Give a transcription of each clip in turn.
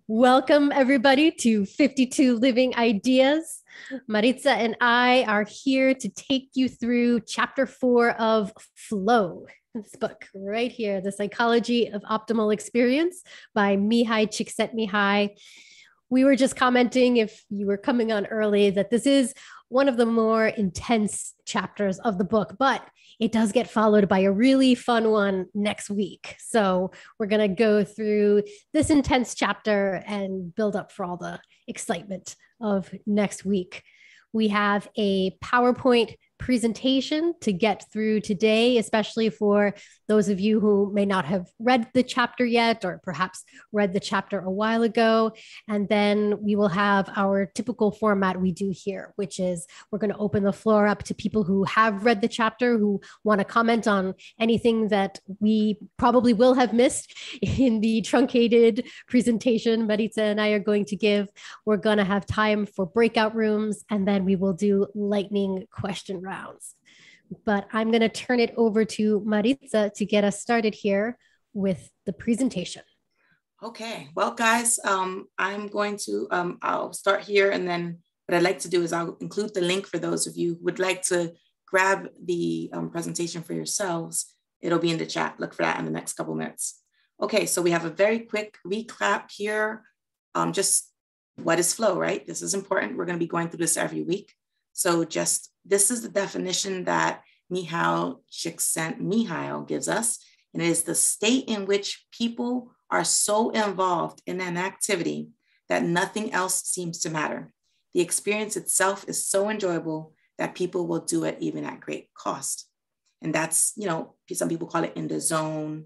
Welcome, everybody, to 52 Living Ideas. Maritza and I are here to take you through chapter 4 of Flow, this book right here, The Psychology of Optimal Experience by Mihai Csikszentmihalyi. We were just commenting, if you were coming on early, that this is one of the more intense chapters of the book, but it does get followed by a really fun one next week. So we're going to go through this intense chapter and build up for all the excitement of next week. We have a PowerPoint presentation to get through today, especially for those of you who may not have read the chapter yet, or perhaps read the chapter a while ago. And then we will have our typical format we do here, which is we're going to open the floor up to people who have read the chapter, who want to comment on anything that we probably will have missed in the truncated presentation Maritza and I are going to give. We're going to have time for breakout rooms, and then we will do lightning question rounds. But I'm going to turn it over to Maritza to get us started here with the presentation. Okay, well, guys, I'm going to, I'll start here, and then what I'd like to do is I'll include the link for those of you who would like to grab the presentation for yourselves. It'll be in the chat. Look for that in the next couple minutes. Okay, so we have a very quick recap here. Just what is flow, right? This is important. We're going to be going through this every week. So just, this is the definition that Mihai Csikszentmihalyi gives us. And it is the state in which people are so involved in an activity that nothing else seems to matter. The experience itself is so enjoyable that people will do it even at great cost. And that's, some people call it in the zone,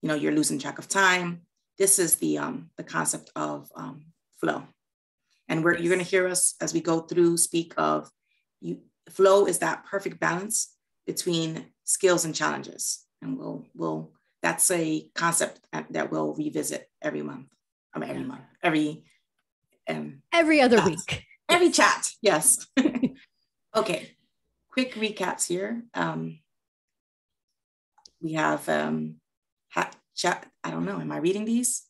you're losing track of time. This is the concept of flow. And you're going to hear us as we go through speak of flow is that perfect balance between skills and challenges. And that's a concept that we'll revisit every month. Every other week. Every chat, yes. Okay, quick recaps here. We have chat. I don't know. Am I reading these?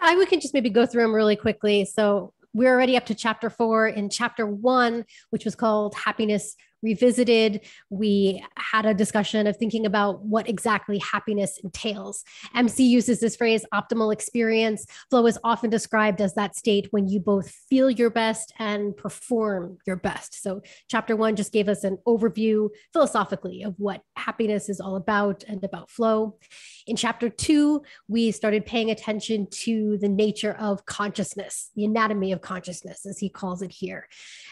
We can just maybe go through them really quickly. So we're already up to chapter 4. In chapter 1, which was called Happiness Revisited, we had a discussion of thinking about what exactly happiness entails. MC uses this phrase, optimal experience. Flow is often described as that state when you both feel your best and perform your best. So chapter 1 just gave us an overview philosophically of what happiness is all about and about flow. In chapter 2, we started paying attention to the nature of consciousness, the anatomy of consciousness, as he calls it here.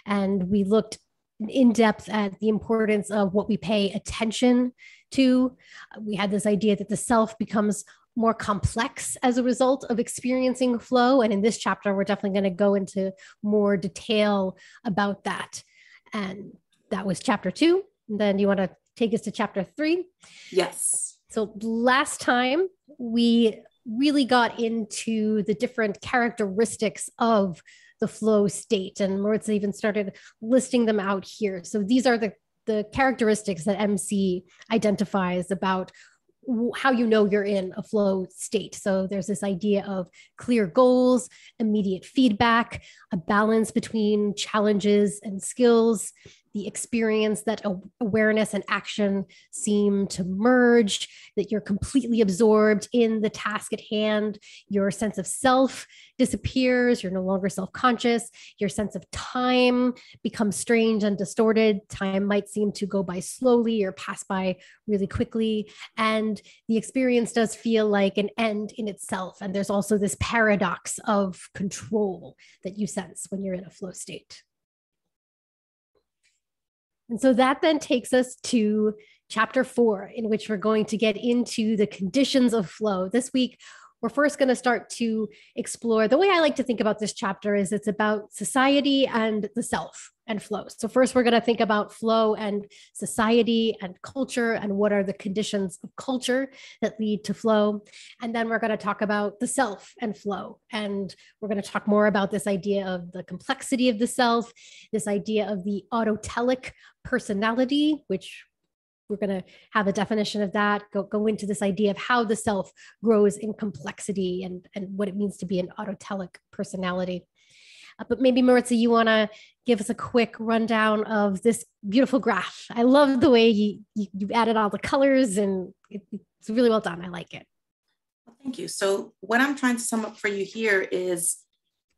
And we looked in depth at the importance of what we pay attention to. We had this idea that the self becomes more complex as a result of experiencing flow. And in this chapter, we're definitely going to go into more detail about that. And that was chapter 2. And then you want to take us to chapter 3? Yes. So last time we really got into the different characteristics of the flow state, and Maritza even started listing them out here. So these are the characteristics that MC identifies about how you know you're in a flow state. So there's this idea of clear goals, immediate feedback, a balance between challenges and skills, the experience that awareness and action seem to merge, that you're completely absorbed in the task at hand, your sense of self disappears, you're no longer self-conscious, your sense of time becomes strange and distorted, time might seem to go by slowly or pass by really quickly, and the experience does feel like an end in itself. And there's also this paradox of control that you sense when you're in a flow state. And so that then takes us to chapter 4, in which we're going to get into the conditions of flow. This week, we're first going to start to explore, the way I like to think about this chapter is it's about society and the self and flow. So first we're going to think about flow and society and culture and what are the conditions of culture that lead to flow. And then we're going to talk about the self and flow. And we're going to talk more about this idea of the complexity of the self, this idea of the autotelic personality, which we're going to have a definition of that, go into this idea of how the self grows in complexity and what it means to be an autotelic personality. But maybe Maritza, you want to give us a quick rundown of this beautiful graph. I love the way you added all the colors, and it's really well done. I like it. Well, thank you. So what I'm trying to sum up for you here is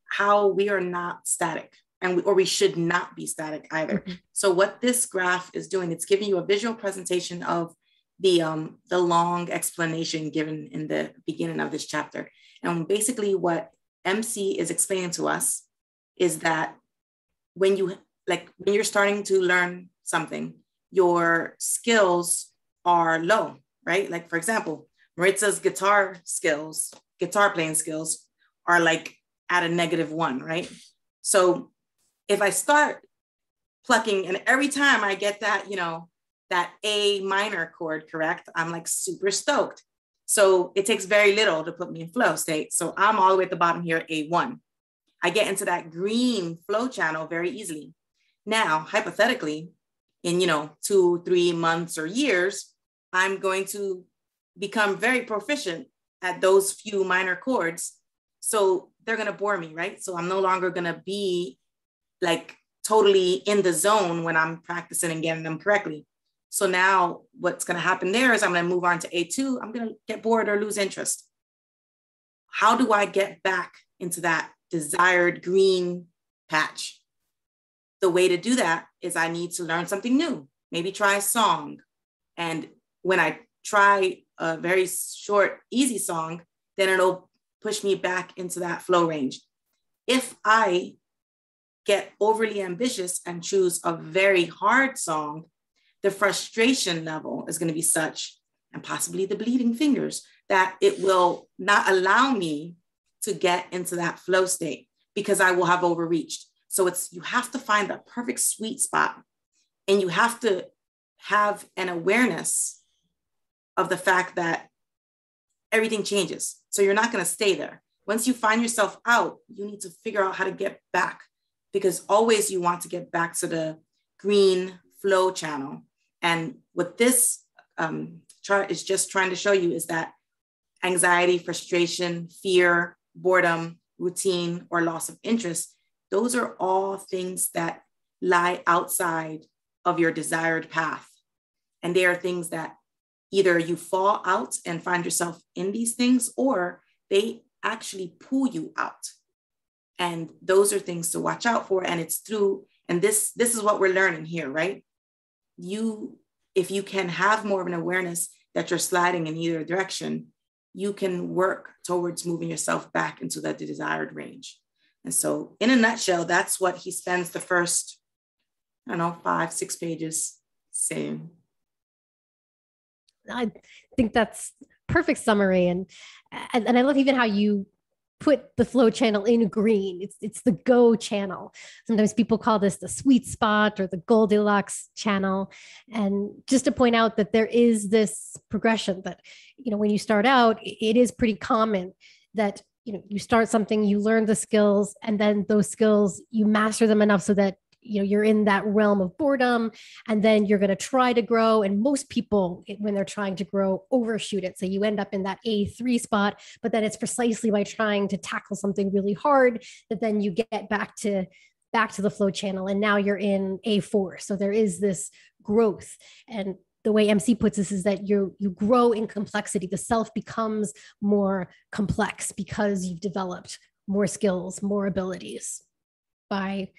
how we are not static, or we should not be static either. Mm-hmm. So what this graph is doing, it's giving you a visual presentation of the long explanation given in the beginning of this chapter. And basically what MC is explaining to us is that when you're starting to learn something, your skills are low, right? Like, for example, Maritza's guitar playing skills are like at a -1, right? So if I start plucking and every time I get that, that A minor chord correct, I'm like super stoked. So it takes very little to put me in flow state. So I'm all the way at the bottom here, A1. I get into that green flow channel very easily. Now, hypothetically, in 2-3 months or years, I'm going to become very proficient at those few minor chords. So they're going to bore me, right? So I'm no longer going to be like totally in the zone when I'm practicing and getting them correctly. So now what's going to happen there is I'm going to move on to A2. I'm going to get bored or lose interest. How do I get back into that desired green patch? The way to do that is I need to learn something new, maybe try a song. And when I try a very short, easy song, then it'll push me back into that flow range. If I get overly ambitious and choose a very hard song, the frustration level is going to be such, and possibly the bleeding fingers, that it will not allow me to get into that flow state because I will have overreached. So you have to find the perfect sweet spot, and you have to have an awareness of the fact that everything changes. So you're not going to stay there. Once you find yourself out, you need to figure out how to get back, because always you want to get back to the green flow channel. And what this chart is just trying to show you is that anxiety, frustration, fear, boredom, routine, or loss of interest, those are all things that lie outside of your desired path. And they are things that either you fall out and find yourself in these things, or they actually pull you out. And those are things to watch out for. And it's through, and this is what we're learning here, right? If you can have more of an awareness that you're sliding in either direction, you can work towards moving yourself back into that desired range. And so in a nutshell, that's what he spends the first, 5-6 pages saying. I think that's perfect summary. And I love even how you put the flow channel in green. It's the go channel. Sometimes people call this the sweet spot or the Goldilocks channel. And just to point out that there is this progression that, when you start out, it is pretty common that, you start something, you learn the skills, and then those skills, you master them enough so that you're in that realm of boredom, and then you're going to try to grow. And most people, when they're trying to grow, overshoot it. So you end up in that A3 spot, but then it's precisely by trying to tackle something really hard that then you get back to the flow channel. And now you're in A4. So there is this growth. And the way MC puts this is that you grow in complexity. The self becomes more complex because you've developed more skills, more abilities by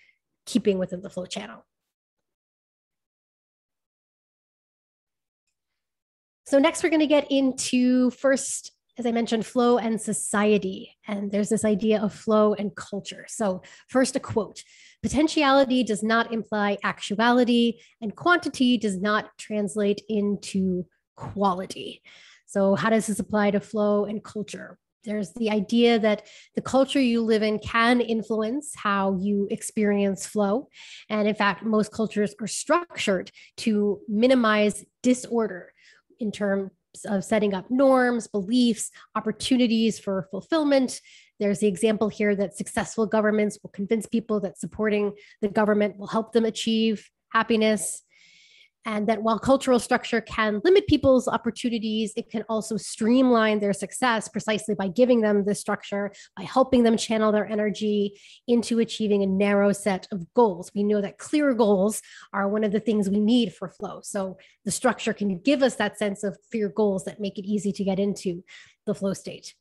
keeping within the flow channel. So next we're going to get into, first, as I mentioned, flow and society. And there's this idea of flow and culture. So first, a quote: "Potentiality does not imply actuality, and quantity does not translate into quality." So how does this apply to flow and culture? There's the idea that the culture you live in can influence how you experience flow. And in fact, most cultures are structured to minimize disorder in terms of setting up norms, beliefs, opportunities for fulfillment. There's the example here that successful governments will convince people that supporting the government will help them achieve happiness. And that while cultural structure can limit people's opportunities, it can also streamline their success precisely by giving them the structure, by helping them channel their energy into achieving a narrow set of goals. We know that clear goals are one of the things we need for flow. So the structure can give us that sense of clear goals that make it easy to get into the flow state.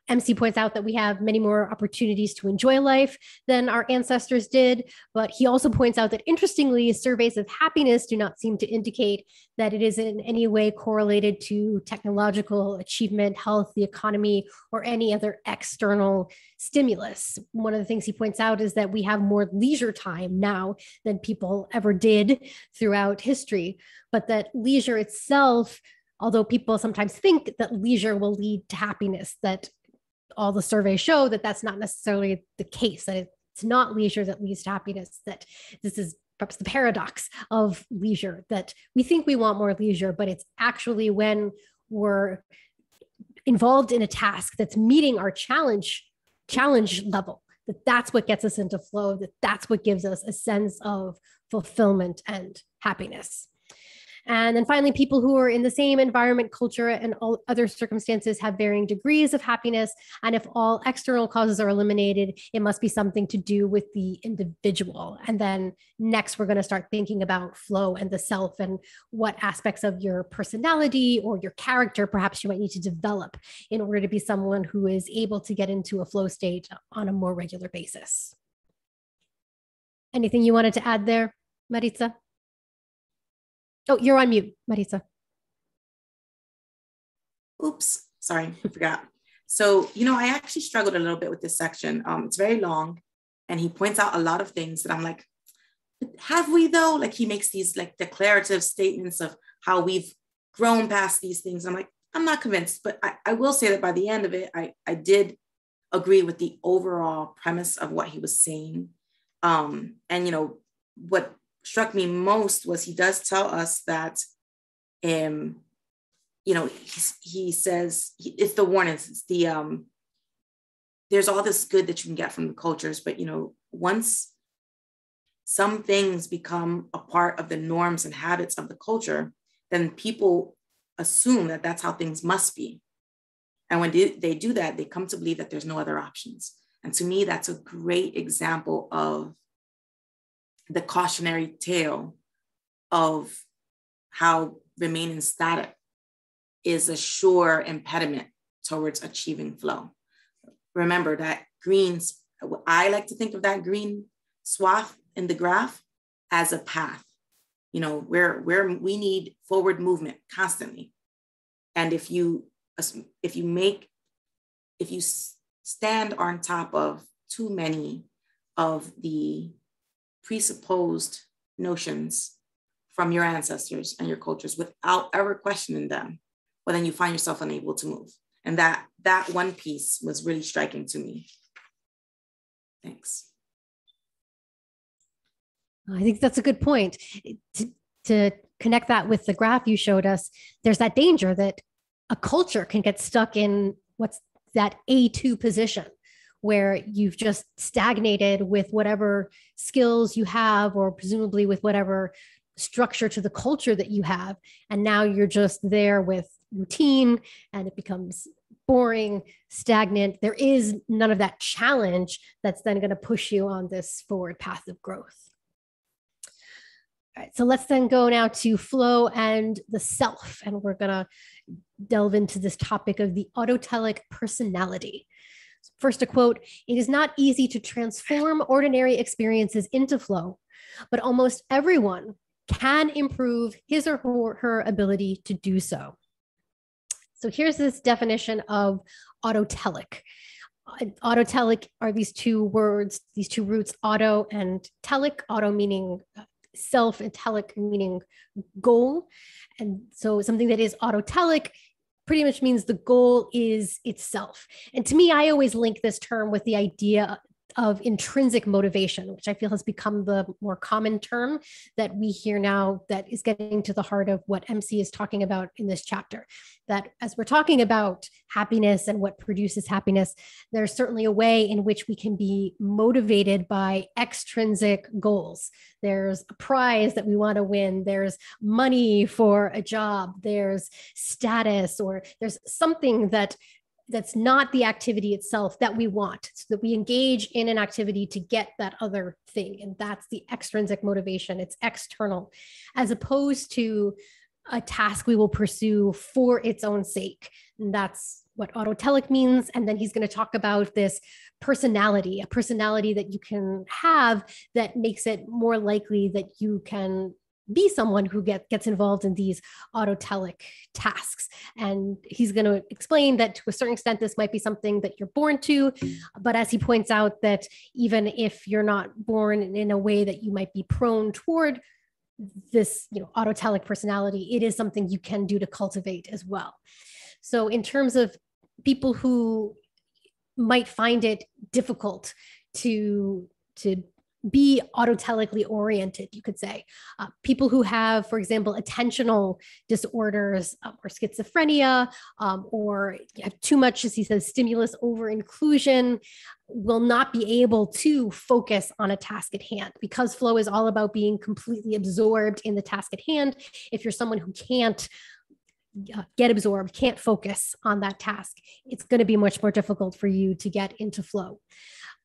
MC points out that we have many more opportunities to enjoy life than our ancestors did, but he also points out that interestingly, surveys of happiness do not seem to indicate that it is in any way correlated to technological achievement, health, the economy, or any other external stimulus. One of the things he points out is that we have more leisure time now than people ever did throughout history, but that leisure itself, although people sometimes think that leisure will lead to happiness, that all the surveys show that that's not necessarily the case, that it's not leisure that leads to happiness, that this is perhaps the paradox of leisure, that we think we want more leisure, but it's actually when we're involved in a task that's meeting our challenge level, that's what gets us into flow, that's what gives us a sense of fulfillment and happiness. And then finally, people who are in the same environment, culture, and all other circumstances have varying degrees of happiness. And if all external causes are eliminated, it must be something to do with the individual. And then next, we're going to start thinking about flow and the self and what aspects of your personality or your character perhaps you might need to develop in order to be someone who is able to get into a flow state on a more regular basis. Anything you wanted to add there, Maritza? Oh, you're on mute, Marisa. Oops, sorry, I forgot. So, I actually struggled a little bit with this section. It's very long, and he points out a lot of things that I'm like, have we though? Like he makes these like declarative statements of how we've grown past these things. I'm like, I'm not convinced, but I will say that by the end of it, I did agree with the overall premise of what he was saying. And what struck me most was he does tell us that, he says it's the warnings, it's the, there's all this good that you can get from the cultures, but, once some things become a part of the norms and habits of the culture, then people assume that that's how things must be. And when they do that, they come to believe that there's no other options. And to me, that's a great example of the cautionary tale of how remaining static is a sure impediment towards achieving flow. Remember that I like to think of that green swath in the graph as a path, where we need forward movement constantly. And if you stand on top of too many of the presupposed notions from your ancestors and your cultures without ever questioning them, well, then you find yourself unable to move. And that one piece was really striking to me. Thanks. I think that's a good point. To connect that with the graph you showed us, there's that danger that a culture can get stuck in what's that A2 position, where you've just stagnated with whatever skills you have, or presumably with whatever structure to the culture that you have. And now you're just there with routine and it becomes boring, stagnant. There is none of that challenge that's then going to push you on this forward path of growth. All right, so let's then go now to flow and the self. And we're going to delve into this topic of the autotelic personality. First, a quote: "It is not easy to transform ordinary experiences into flow, but almost everyone can improve his or her ability to do so." So here's this definition of autotelic. Autotelic are these two words, these two roots, auto and telic, auto meaning self and telic meaning goal. And so something that is autotelic pretty much means the goal is itself. And to me, I always link this term with the idea of intrinsic motivation, which I feel has become the more common term that we hear now, that is getting to the heart of what MC is talking about in this chapter. That as we're talking about happiness and what produces happiness, there's certainly a way in which we can be motivated by extrinsic goals. There's a prize that we want to win. There's money for a job. There's status, or there's something that's not the activity itself that we want, so that we engage in an activity to get that other thing. And that's the extrinsic motivation. It's external, as opposed to a task we will pursue for its own sake. And that's what autotelic means. And then he's going to talk about this personality, a personality that you can have that makes it more likely that you can be someone who gets involved in these autotelic tasks. And he's going to explain that to a certain extent, this might be something that you're born to. But as he points out, that even if you're not born in a way that you might be prone toward this, autotelic personality, it is something you can do to cultivate as well. So in terms of people who might find it difficult to be autotelically oriented, you could say. People who have, for example, attentional disorders or schizophrenia, or have too much, as he says, stimulus over inclusion, will not be able to focus on a task at hand, because flow is all about being completely absorbed in the task at hand. If you're someone who can't get absorbed, can't focus on that task, it's going to be much more difficult for you to get into flow.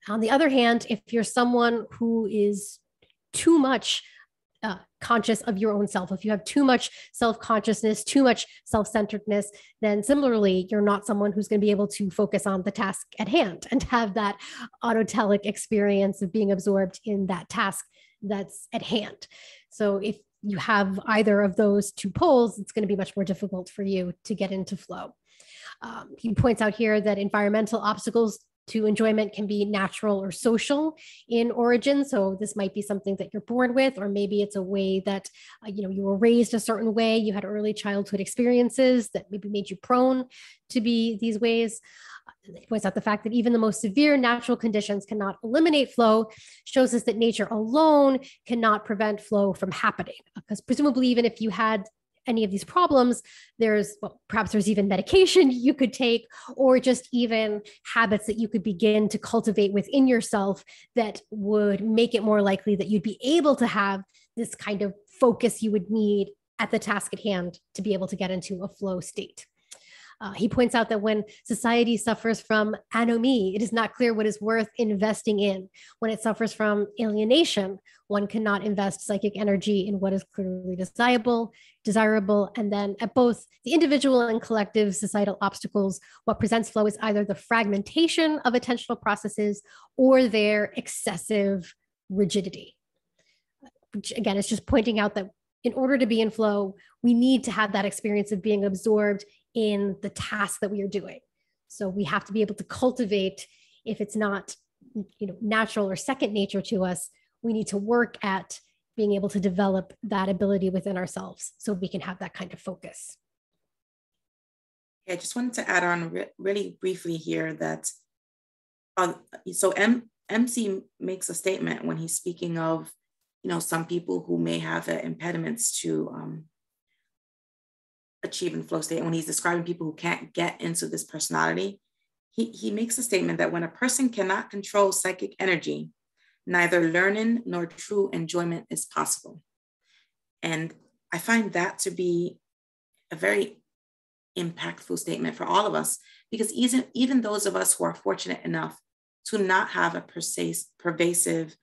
On the other hand, if you're someone who is too much conscious of your own self, if you have too much self-consciousness, too much self-centeredness, then similarly, you're not someone who's going to be able to focus on the task at hand and have that autotelic experience of being absorbed in that task that's at hand. So if you have either of those two poles, it's going to be much more difficult for you to get into flow. He points out here that environmental obstacles to enjoyment can be natural or social in origin. So this might be something that you're born with, or maybe it's a way that you were raised a certain way. You had early childhood experiences that maybe made you prone to be these ways. He points out the fact that even the most severe natural conditions cannot eliminate flow, shows us that nature alone cannot prevent flow from happening. Because presumably, even if you had any of these problems, perhaps there's even medication you could take, or just even habits that you could begin to cultivate within yourself that would make it more likely that you'd be able to have this kind of focus you would need at the task at hand to be able to get into a flow state. He points out that when society suffers from anomie, it is not clear what is worth investing in. When it suffers from alienation, one cannot invest psychic energy in what is clearly desirable. And then at both the individual and collective societal obstacles, what presents flow is either the fragmentation of attentional processes or their excessive rigidity. Which again, is just pointing out that in order to be in flow, we need to have that experience of being absorbed in the task that we are doing. So we have to be able to cultivate, if it's not natural or second nature to us, we need to work at being able to develop that ability within ourselves so we can have that kind of focus. Yeah, I just wanted to add on really briefly here that MC makes a statement when he's speaking of some people who may have impediments to achieving flow state. And when he's describing people who can't get into this personality, he makes a statement that when a person cannot control psychic energy, neither learning nor true enjoyment is possible. And I find that to be a very impactful statement for all of us, because even those of us who are fortunate enough to not have a pervasive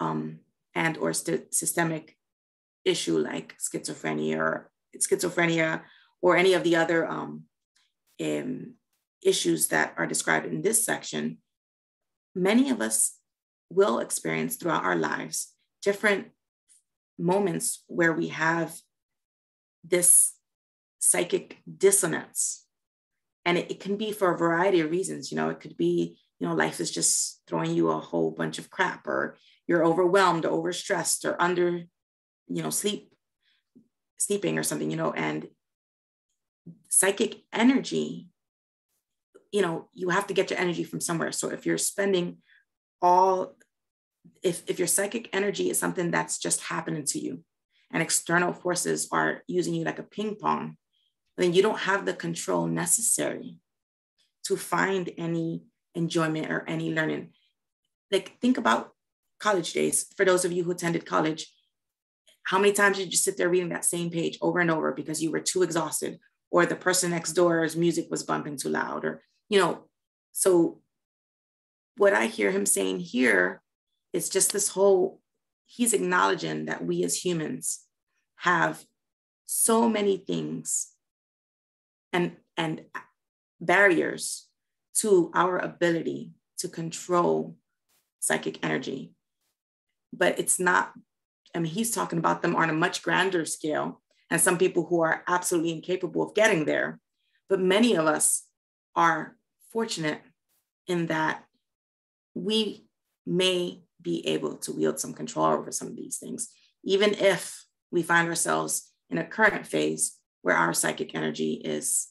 and or systemic issue like schizophrenia or any of the other issues that are described in this section, many of us will experience throughout our lives different moments where we have this psychic dissonance. And it can be for a variety of reasons. It could be, life is just throwing you a whole bunch of crap, or you're overwhelmed or overstressed or under, sleeping or something, and psychic energy, you have to get your energy from somewhere. So if you're spending all, if your psychic energy is something that's just happening to you and external forces are using you like a ping pong, then you don't have the control necessary to find any enjoyment or any learning. Like, think about college days. For those of you who attended college, how many times did you sit there reading that same page over and over because you were too exhausted, or the person next door's music was bumping too loud, or, so what I hear him saying here is just this whole, he's acknowledging that we as humans have so many things and barriers to our ability to control psychic energy. But it's not, he's talking about them on a much grander scale, and some people who are absolutely incapable of getting there. But many of us are fortunate in that we may be able to wield some control over some of these things, even if we find ourselves in a current phase where our psychic energy is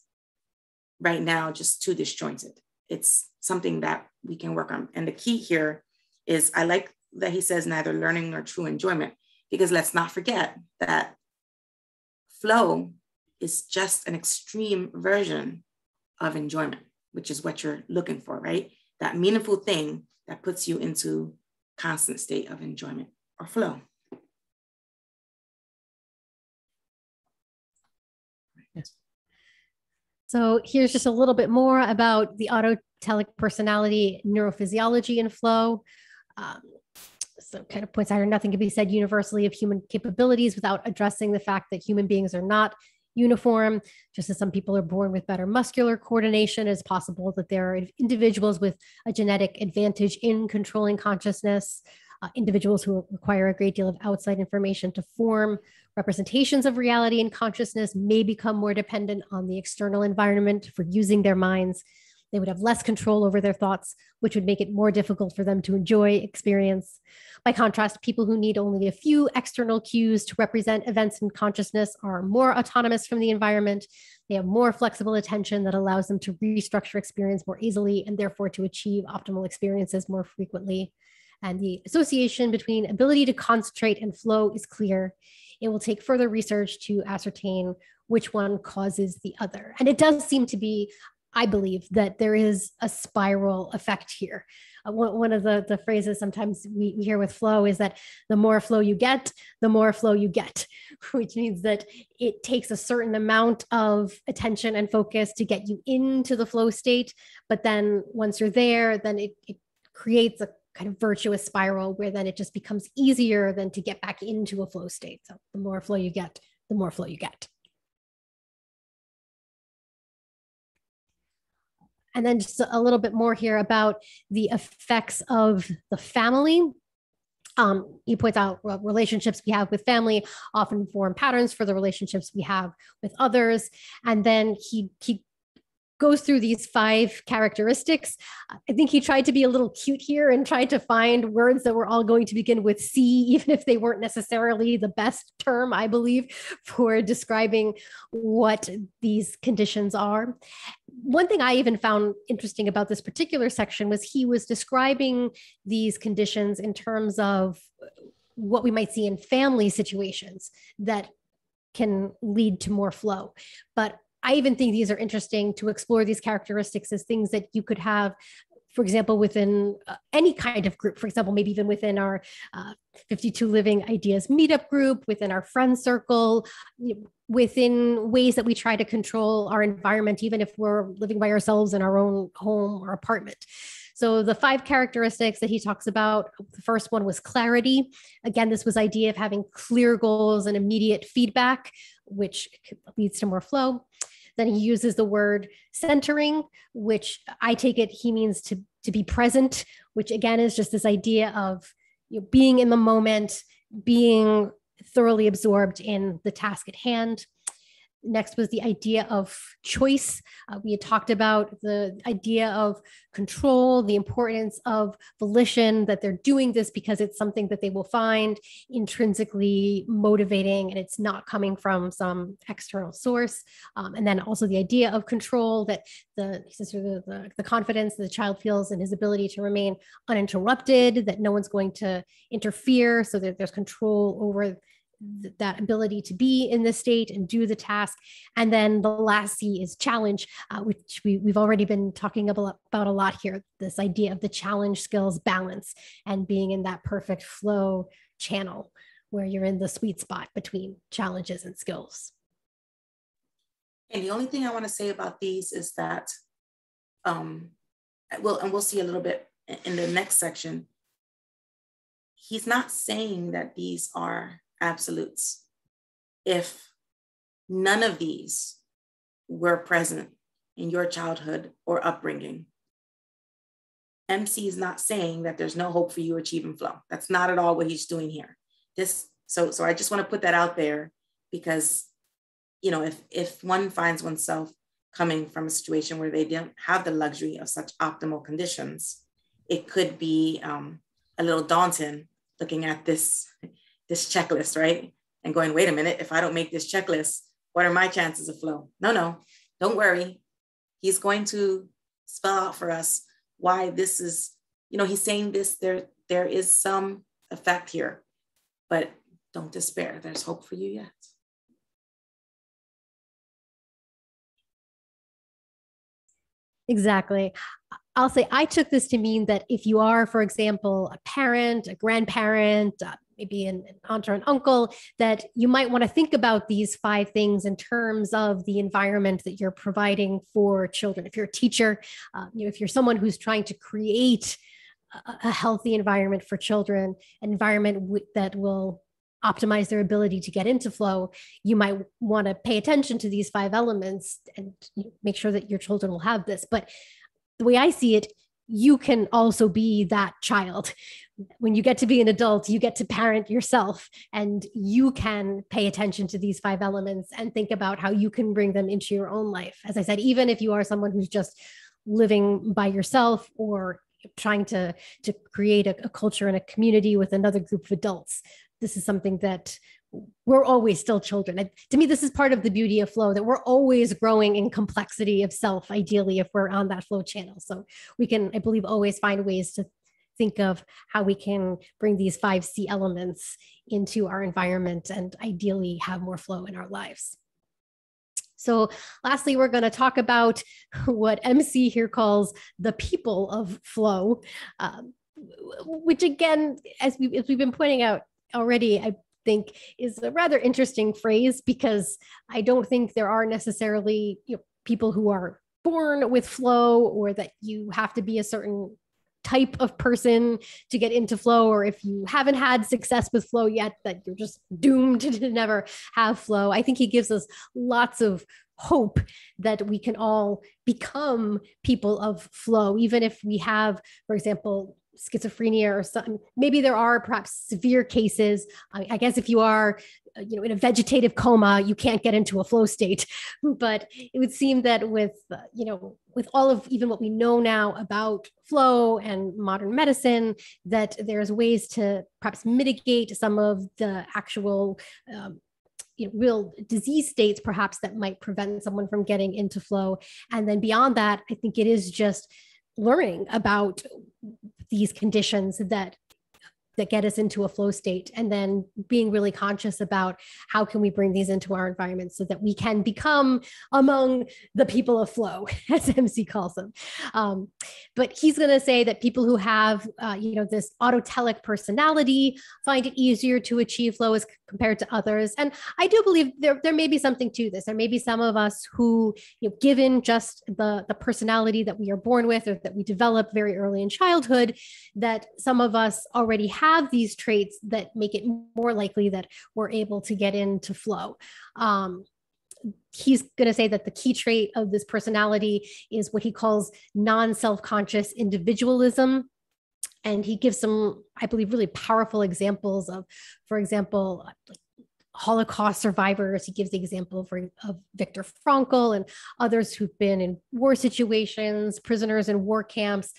right now just too disjointed. It's something that we can work on. And the key here is, I like that he says neither learning nor true enjoyment, because let's not forget that flow is just an extreme version of enjoyment, which is what you're looking for, right? That meaningful thing that puts you into constant state of enjoyment or flow. So here's just a little bit more about the autotelic personality neurophysiology and flow. So kind of points out here, nothing can be said universally of human capabilities without addressing the fact that human beings are not uniform. Just as some people are born with better muscular coordination, it's possible that there are individuals with a genetic advantage in controlling consciousness. Individuals who require a great deal of outside information to form representations of reality and consciousness may become more dependent on the external environment for using their minds. They would have less control over their thoughts, which would make it more difficult for them to enjoy experience. By contrast, people who need only a few external cues to represent events in consciousness are more autonomous from the environment. They have more flexible attention that allows them to restructure experience more easily and therefore to achieve optimal experiences more frequently. And the association between ability to concentrate and flow is clear. It will take further research to ascertain which one causes the other. And it does seem to be, I believe, that there is a spiral effect here. One of the phrases sometimes we hear with flow is that the more flow you get, the more flow you get, which means that it takes a certain amount of attention and focus to get you into the flow state. But then once you're there, then it creates a kind of virtuous spiral where then it just becomes easier than to get back into a flow state. So the more flow you get, the more flow you get. And then just a little bit more here about the effects of the family. He points out relationships we have with family often form patterns for the relationships we have with others. And then he goes through these 5 characteristics. I think he tried to be a little cute here and tried to find words that were all going to begin with C, even if they weren't necessarily the best term, I believe, for describing what these conditions are. One thing I even found interesting about this particular section was he was describing these conditions in terms of what we might see in family situations that can lead to more flow. But I even think these are interesting to explore these characteristics as things that you could have, for example, within any kind of group, for example, maybe even within our 52 Living Ideas meetup group, within our friend circle, within ways that we try to control our environment, even if we're living by ourselves in our own home or apartment. So the 5 characteristics that he talks about, the first one was clarity. Again, this was idea of having clear goals and immediate feedback, which leads to more flow. Then he uses the word centering, which I take it he means to be present, which again is just this idea of being in the moment, being thoroughly absorbed in the task at hand. Next was the idea of choice. We had talked about the idea of control, the importance of volition, that they're doing this because it's something that they will find intrinsically motivating and it's not coming from some external source. And then also the idea of control, that the confidence that the child feels in his ability to remain uninterrupted, that no one's going to interfere, so that there's control over that ability to be in this state and do the task. And then the last C is challenge, which we've already been talking about a lot here, this idea of the challenge skills balance and being in that perfect flow channel where you're in the sweet spot between challenges and skills. And the only thing I want to say about these is that, we'll see a little bit in the next section, he's not saying that these are absolutes. If none of these were present in your childhood or upbringing, MC is not saying that there's no hope for you achieving flow. That's not at all what he's doing here. So I just want to put that out there, because, you know, if one finds oneself coming from a situation where they don't have the luxury of such optimal conditions, it could be a little daunting looking at this checklist, right? And going, wait a minute, if I don't make this checklist, what are my chances of flow? No, don't worry. He's going to spell out for us why this is, you know, he's saying this, there is some effect here, but don't despair. There's hope for you yet. Exactly. I'll say I took this to mean that if you are, for example, a parent, a grandparent, maybe an aunt or an uncle, that you might want to think about these 5 things in terms of the environment that you're providing for children. If you're a teacher, if you're someone who's trying to create a healthy environment for children, an environment that will optimize their ability to get into flow, you might want to pay attention to these 5 elements and make sure that your children will have this. But the way I see it, you can also be that child. When you get to be an adult, you get to parent yourself, and you can pay attention to these 5 elements and think about how you can bring them into your own life. As I said, even if you are someone who's just living by yourself or trying to create a culture and a community with another group of adults, this is something that we're always still children. And to me, this is part of the beauty of flow, that we're always growing in complexity of self, ideally, if we're on that flow channel. So we can, I believe, always find ways to think of how we can bring these 5 C elements into our environment and ideally have more flow in our lives. So lastly, we're going to talk about what MC here calls the people of flow, which again, as we've been pointing out already, I think is a rather interesting phrase, because I don't think there are necessarily people who are born with flow, or that you have to be a certain type of person to get into flow, or if you haven't had success with flow yet, that you're just doomed to never have flow. I think he gives us lots of hope that we can all become people of flow, even if we have, for example, schizophrenia or something. Maybe there are perhaps severe cases. I guess if you are, in a vegetative coma, you can't get into a flow state. But it would seem that with all of even what we know now about flow and modern medicine, that there's ways to perhaps mitigate some of the actual real disease states, perhaps, that might prevent someone from getting into flow. And then beyond that, I think it is just learning about these conditions that get us into a flow state, and then being really conscious about how can we bring these into our environment so that we can become among the people of flow, as MC calls them. But he's going to say that people who have, this autotelic personality find it easier to achieve flow as compared to others. And I do believe there may be something to this. There may be some of us who, given just the personality that we are born with, or that we develop very early in childhood, that some of us already have these traits that make it more likely that we're able to get into flow. He's going to say that the key trait of this personality is what he calls non-self-conscious individualism. And he gives some, I believe, really powerful examples of, for example, Holocaust survivors. He gives the example of Viktor Frankl and others who've been in war situations, prisoners in war camps,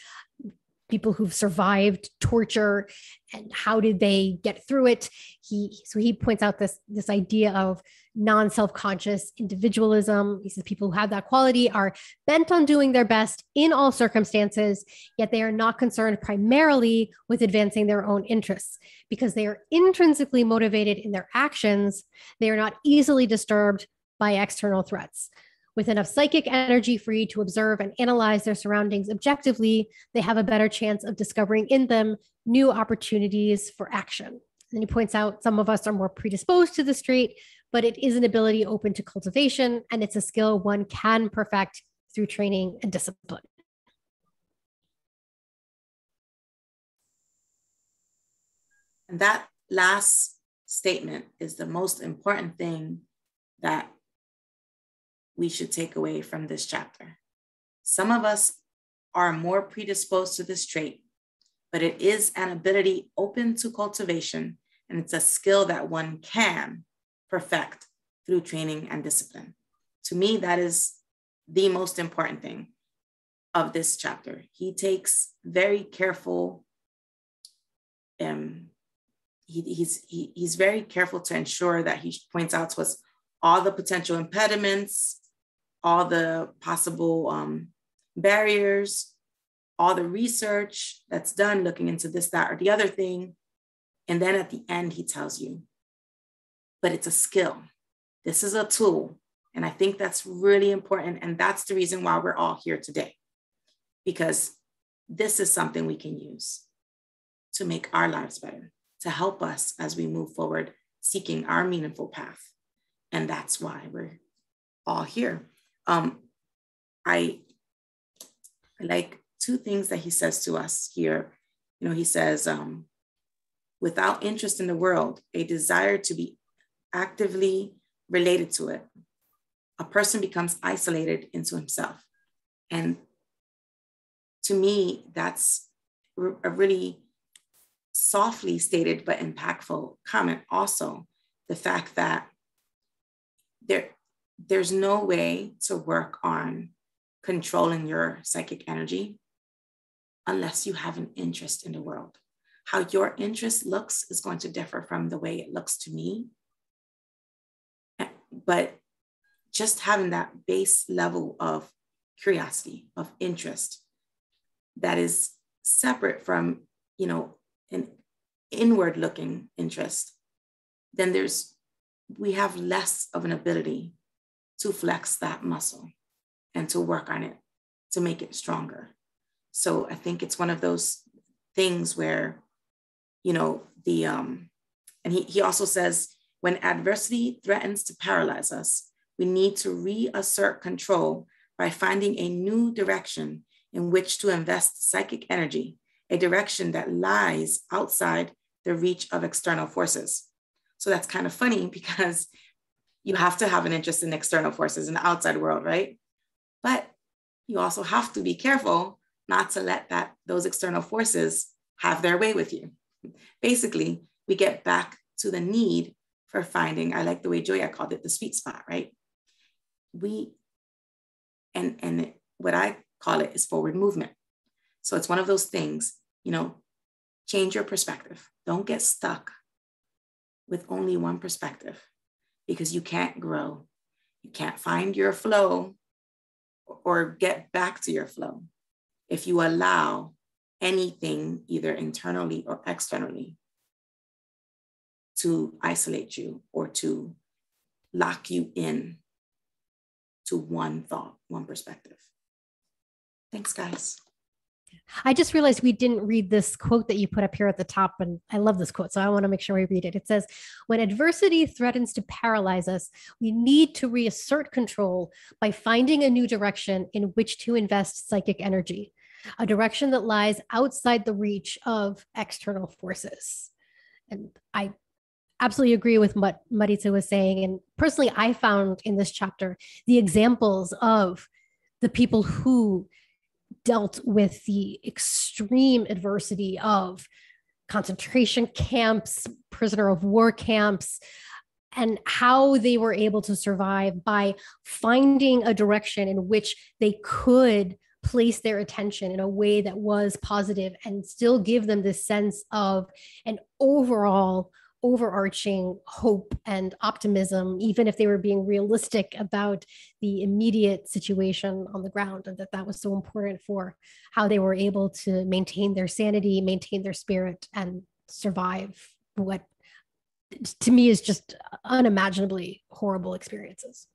people who've survived torture, and how did they get through it. So he points out this idea of non-self-conscious individualism. He says people who have that quality are bent on doing their best in all circumstances, yet they are not concerned primarily with advancing their own interests. Because they are intrinsically motivated in their actions, they are not easily disturbed by external threats. With enough psychic energy free to observe and analyze their surroundings objectively, they have a better chance of discovering in them new opportunities for action. And he points out some of us are more predisposed to this trait, but it is an ability open to cultivation, and it's a skill one can perfect through training and discipline. And that last statement is the most important thing that we should take away from this chapter. Some of us are more predisposed to this trait, but it is an ability open to cultivation, and it's a skill that one can perfect through training and discipline. To me, that is the most important thing of this chapter. He takes very careful, he's very careful to ensure that he points out to us all the potential impediments, all the possible barriers, all the research that's done looking into this, that, or the other thing. And then at the end, he tells you, but it's a skill. This is a tool. And I think that's really important. And that's the reason why we're all here today, because this is something we can use to make our lives better, to help us as we move forward, seeking our meaningful path. And that's why we're all here. I like two things that he says to us here. You know, he says, without interest in the world, a desire to be actively related to it, a person becomes isolated into himself. And to me, that's a really softly stated but impactful comment. Also, the fact that there's no way to work on controlling your psychic energy unless you have an interest in the world. How your interest looks is going to differ from the way it looks to me. But just having that base level of curiosity, of interest, that is separate from, you know, an inward looking interest, then we have less of an ability to flex that muscle and to work on it, to make it stronger. So I think it's one of those things where, you know, and he also says, when adversity threatens to paralyze us, we need to reassert control by finding a new direction in which to invest psychic energy, a direction that lies outside the reach of external forces. So that's kind of funny because you have to have an interest in external forces in the outside world, right? But you also have to be careful not to let those external forces have their way with you. Basically, we get back to the need for finding, I like the way Joya called it, the sweet spot, right? And what I call it is forward movement. So it's one of those things, you know, change your perspective. Don't get stuck with only one perspective, because you can't grow. You can't find your flow or get back to your flow if you allow anything, either internally or externally, to isolate you or to lock you in to one thought, one perspective. Thanks, guys. I just realized we didn't read this quote that you put up here at the top, and I love this quote, so I want to make sure we read it. It says, when adversity threatens to paralyze us, we need to reassert control by finding a new direction in which to invest psychic energy, a direction that lies outside the reach of external forces. And I absolutely agree with what Maritza was saying. And personally, I found in this chapter the examples of the people who dealt with the extreme adversity of concentration camps, prisoner of war camps, and how they were able to survive by finding a direction in which they could place their attention in a way that was positive and still give them this sense of an overall overarching hope and optimism, even if they were being realistic about the immediate situation on the ground, and that was so important for how they were able to maintain their sanity, maintain their spirit, and survive what to me is just unimaginably horrible experiences.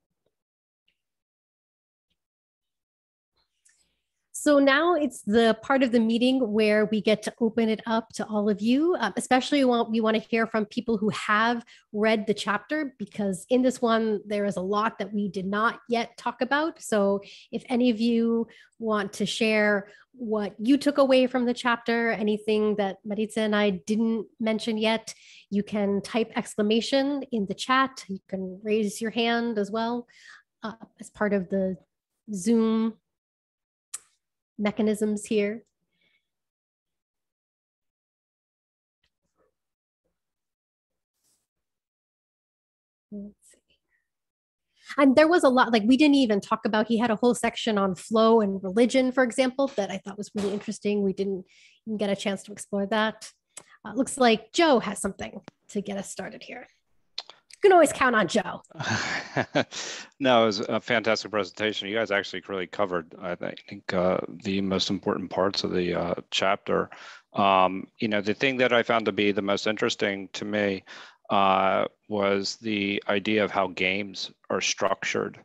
So now it's the part of the meeting where we get to open it up to all of you, especially we want to hear from people who have read the chapter, because in this one, there is a lot that we did not yet talk about. So if any of you want to share what you took away from the chapter, anything that Maritza and I didn't mention yet, you can type exclamation in the chat. You can raise your hand as well as part of the Zoom mechanisms here. Let's see. And there was a lot, like we didn't even talk about, he had a whole section on flow and religion, for example, that I thought was really interesting. We didn't even get a chance to explore that. Looks like Joe has something to get us started here. You can always count on Joe. No, it was a fantastic presentation. You guys actually really covered, I think, the most important parts of the chapter. The thing that I found to be the most interesting to me was the idea of how games are structured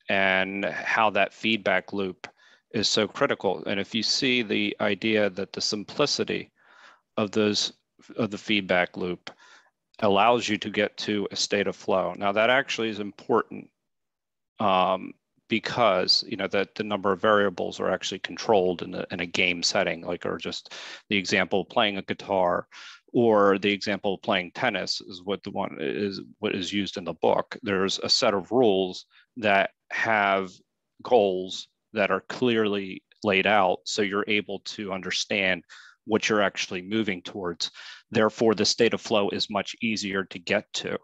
and how that feedback loop is so critical. And if you see the idea that the simplicity of the feedback loop allows you to get to a state of flow. Now that actually is important because that the number of variables are actually controlled in a game setting, or just the example of playing a guitar, or the example of playing tennis is what is used in the book. There's a set of rules that have goals that are clearly laid out, so you're able to understand what you're actually moving towards. Therefore, the state of flow is much easier to get to.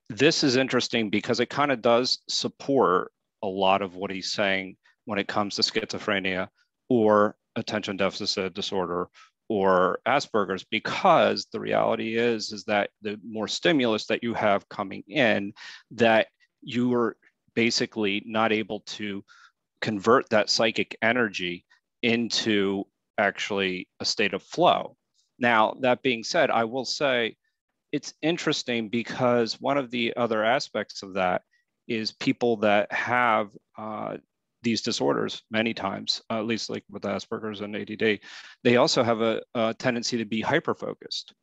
This is interesting because it kind of does support a lot of what he's saying when it comes to schizophrenia or attention deficit disorder or Asperger's, because the reality is that the more stimulus that you have coming in, that you are basically not able to convert that psychic energy into actually a state of flow. Now, that being said, I will say it's interesting because one of the other aspects of that is people that have these disorders many times, at least like with Asperger's and ADD, they also have a tendency to be hyper-focused.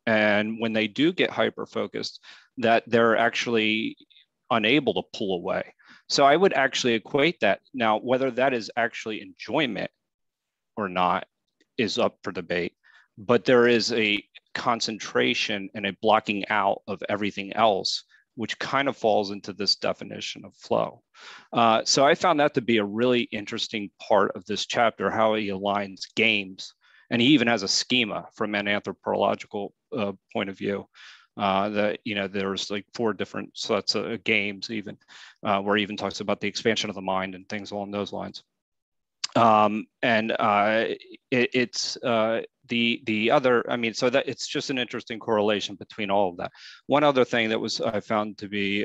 And when they do get hyper-focused, that they're actually unable to pull away. So I would actually equate that. Now, whether that is actually enjoyment or not is up for debate, but there is a concentration and a blocking out of everything else, which kind of falls into this definition of flow. So I found that to be a really interesting part of this chapter, how he aligns games, and he even has a schema from an anthropological point of view. That there's like 4 different sets of games, even where he even talks about the expansion of the mind and things along those lines. It's the other, so that it's just an interesting correlation between all of that. One other thing that I found to be,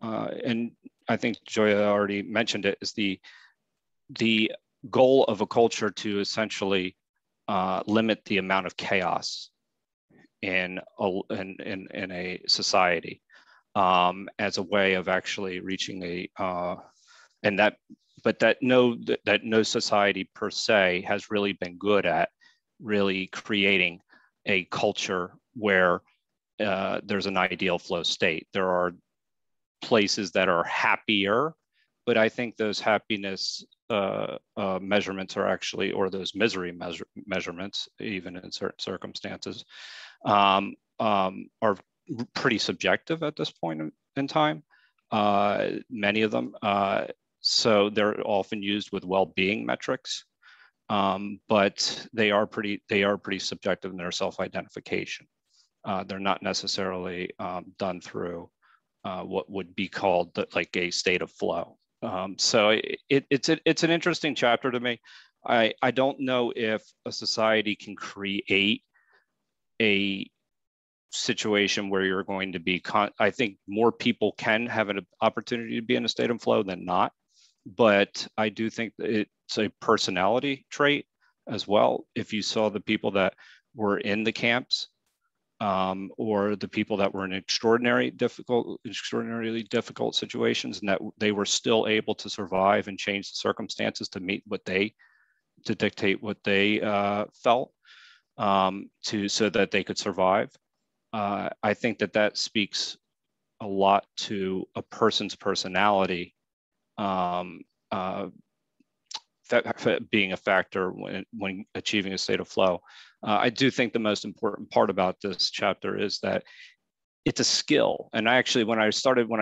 and I think Joya already mentioned it, is the goal of a culture to essentially limit the amount of chaos in a society as a way of actually reaching that no society per se has really been good at really creating a culture where there's an ideal flow state. There are places that are happier, but I think those happiness measurements are actually, or those misery measurements, even in certain circumstances, are pretty subjective at this point in time. Many of them. So they're often used with well-being metrics, but they are pretty subjective in their self-identification. They're not necessarily done through what would be called like a state of flow. So it's an interesting chapter to me. I don't know if a society can create a situation where you're going to be, I think more people can have an opportunity to be in a state of flow than not. But I do think that it's a personality trait as well. If you saw the people that were in the camps, or the people that were in extraordinarily difficult situations, and that they were still able to survive and change the circumstances to meet to dictate what they felt, so that they could survive. I think that speaks a lot to a person's personality, being a factor when achieving a state of flow. I do think the most important part about this chapter is that it's a skill. And I actually, when I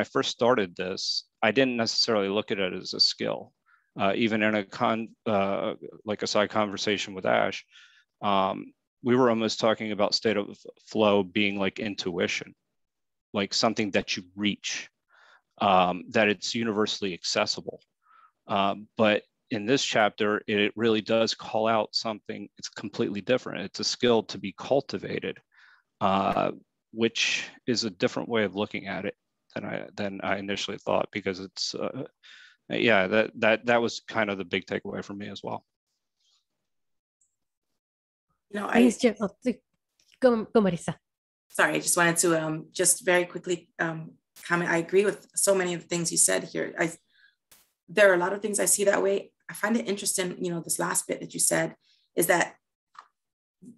first started this, I didn't necessarily look at it as a skill. Even in like a side conversation with Ash, we were almost talking about state of flow being like intuition, like something that you reach, that it's universally accessible. But in this chapter, it really does call out something. It's completely different. It's a skill to be cultivated, which is a different way of looking at it than I initially thought, because it's yeah, that was kind of the big takeaway for me as well. You know, go Marisa. Sorry, I just wanted to just very quickly comment. I agree with so many of the things you said here. There are a lot of things I see that way. I find it interesting, you know, this last bit that you said is that,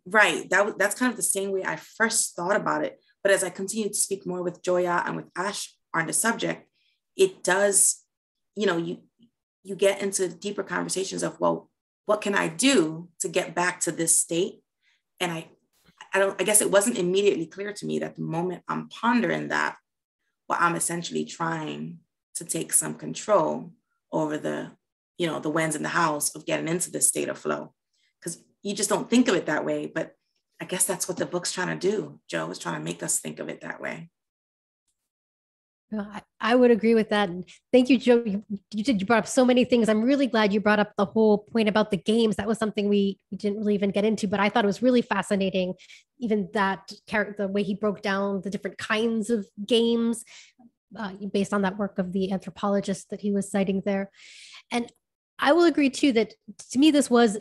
right, that's kind of the same way I first thought about it. But as I continue to speak more with Joya and with Ash on the subject, it does, you know, you get into deeper conversations of, well, what can I do to get back to this state? And I guess it wasn't immediately clear to me that the moment I'm pondering that, well, I'm essentially trying to take some control over the winds in the house of getting into this state of flow. Because you just don't think of it that way. But I guess that's what the book's trying to do. Joe is trying to make us think of it that way. I would agree with that. And thank you, Joe. You brought up so many things. I'm really glad you brought up the whole point about the games. That was something we didn't really even get into, but I thought it was really fascinating. Even that the way he broke down the different kinds of games based on that work of the anthropologist that he was citing there. And I will agree too that to me, this was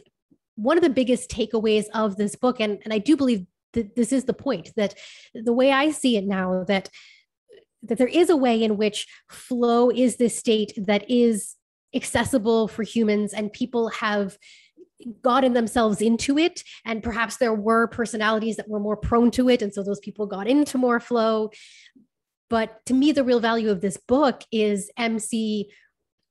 one of the biggest takeaways of this book. And I do believe that this is the point, that the way I see it now, that there is a way in which flow is this state that is accessible for humans, and people have gotten themselves into it. And perhaps there were personalities that were more prone to it, and so those people got into more flow. But to me, the real value of this book is MC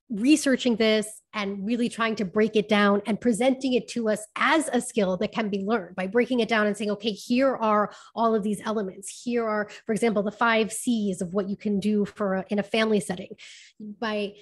researching this and really trying to break it down and presenting it to us as a skill that can be learned by breaking it down and saying, okay, here are all of these elements. Here are, for example, the 5 C's of what you can do in a family setting. By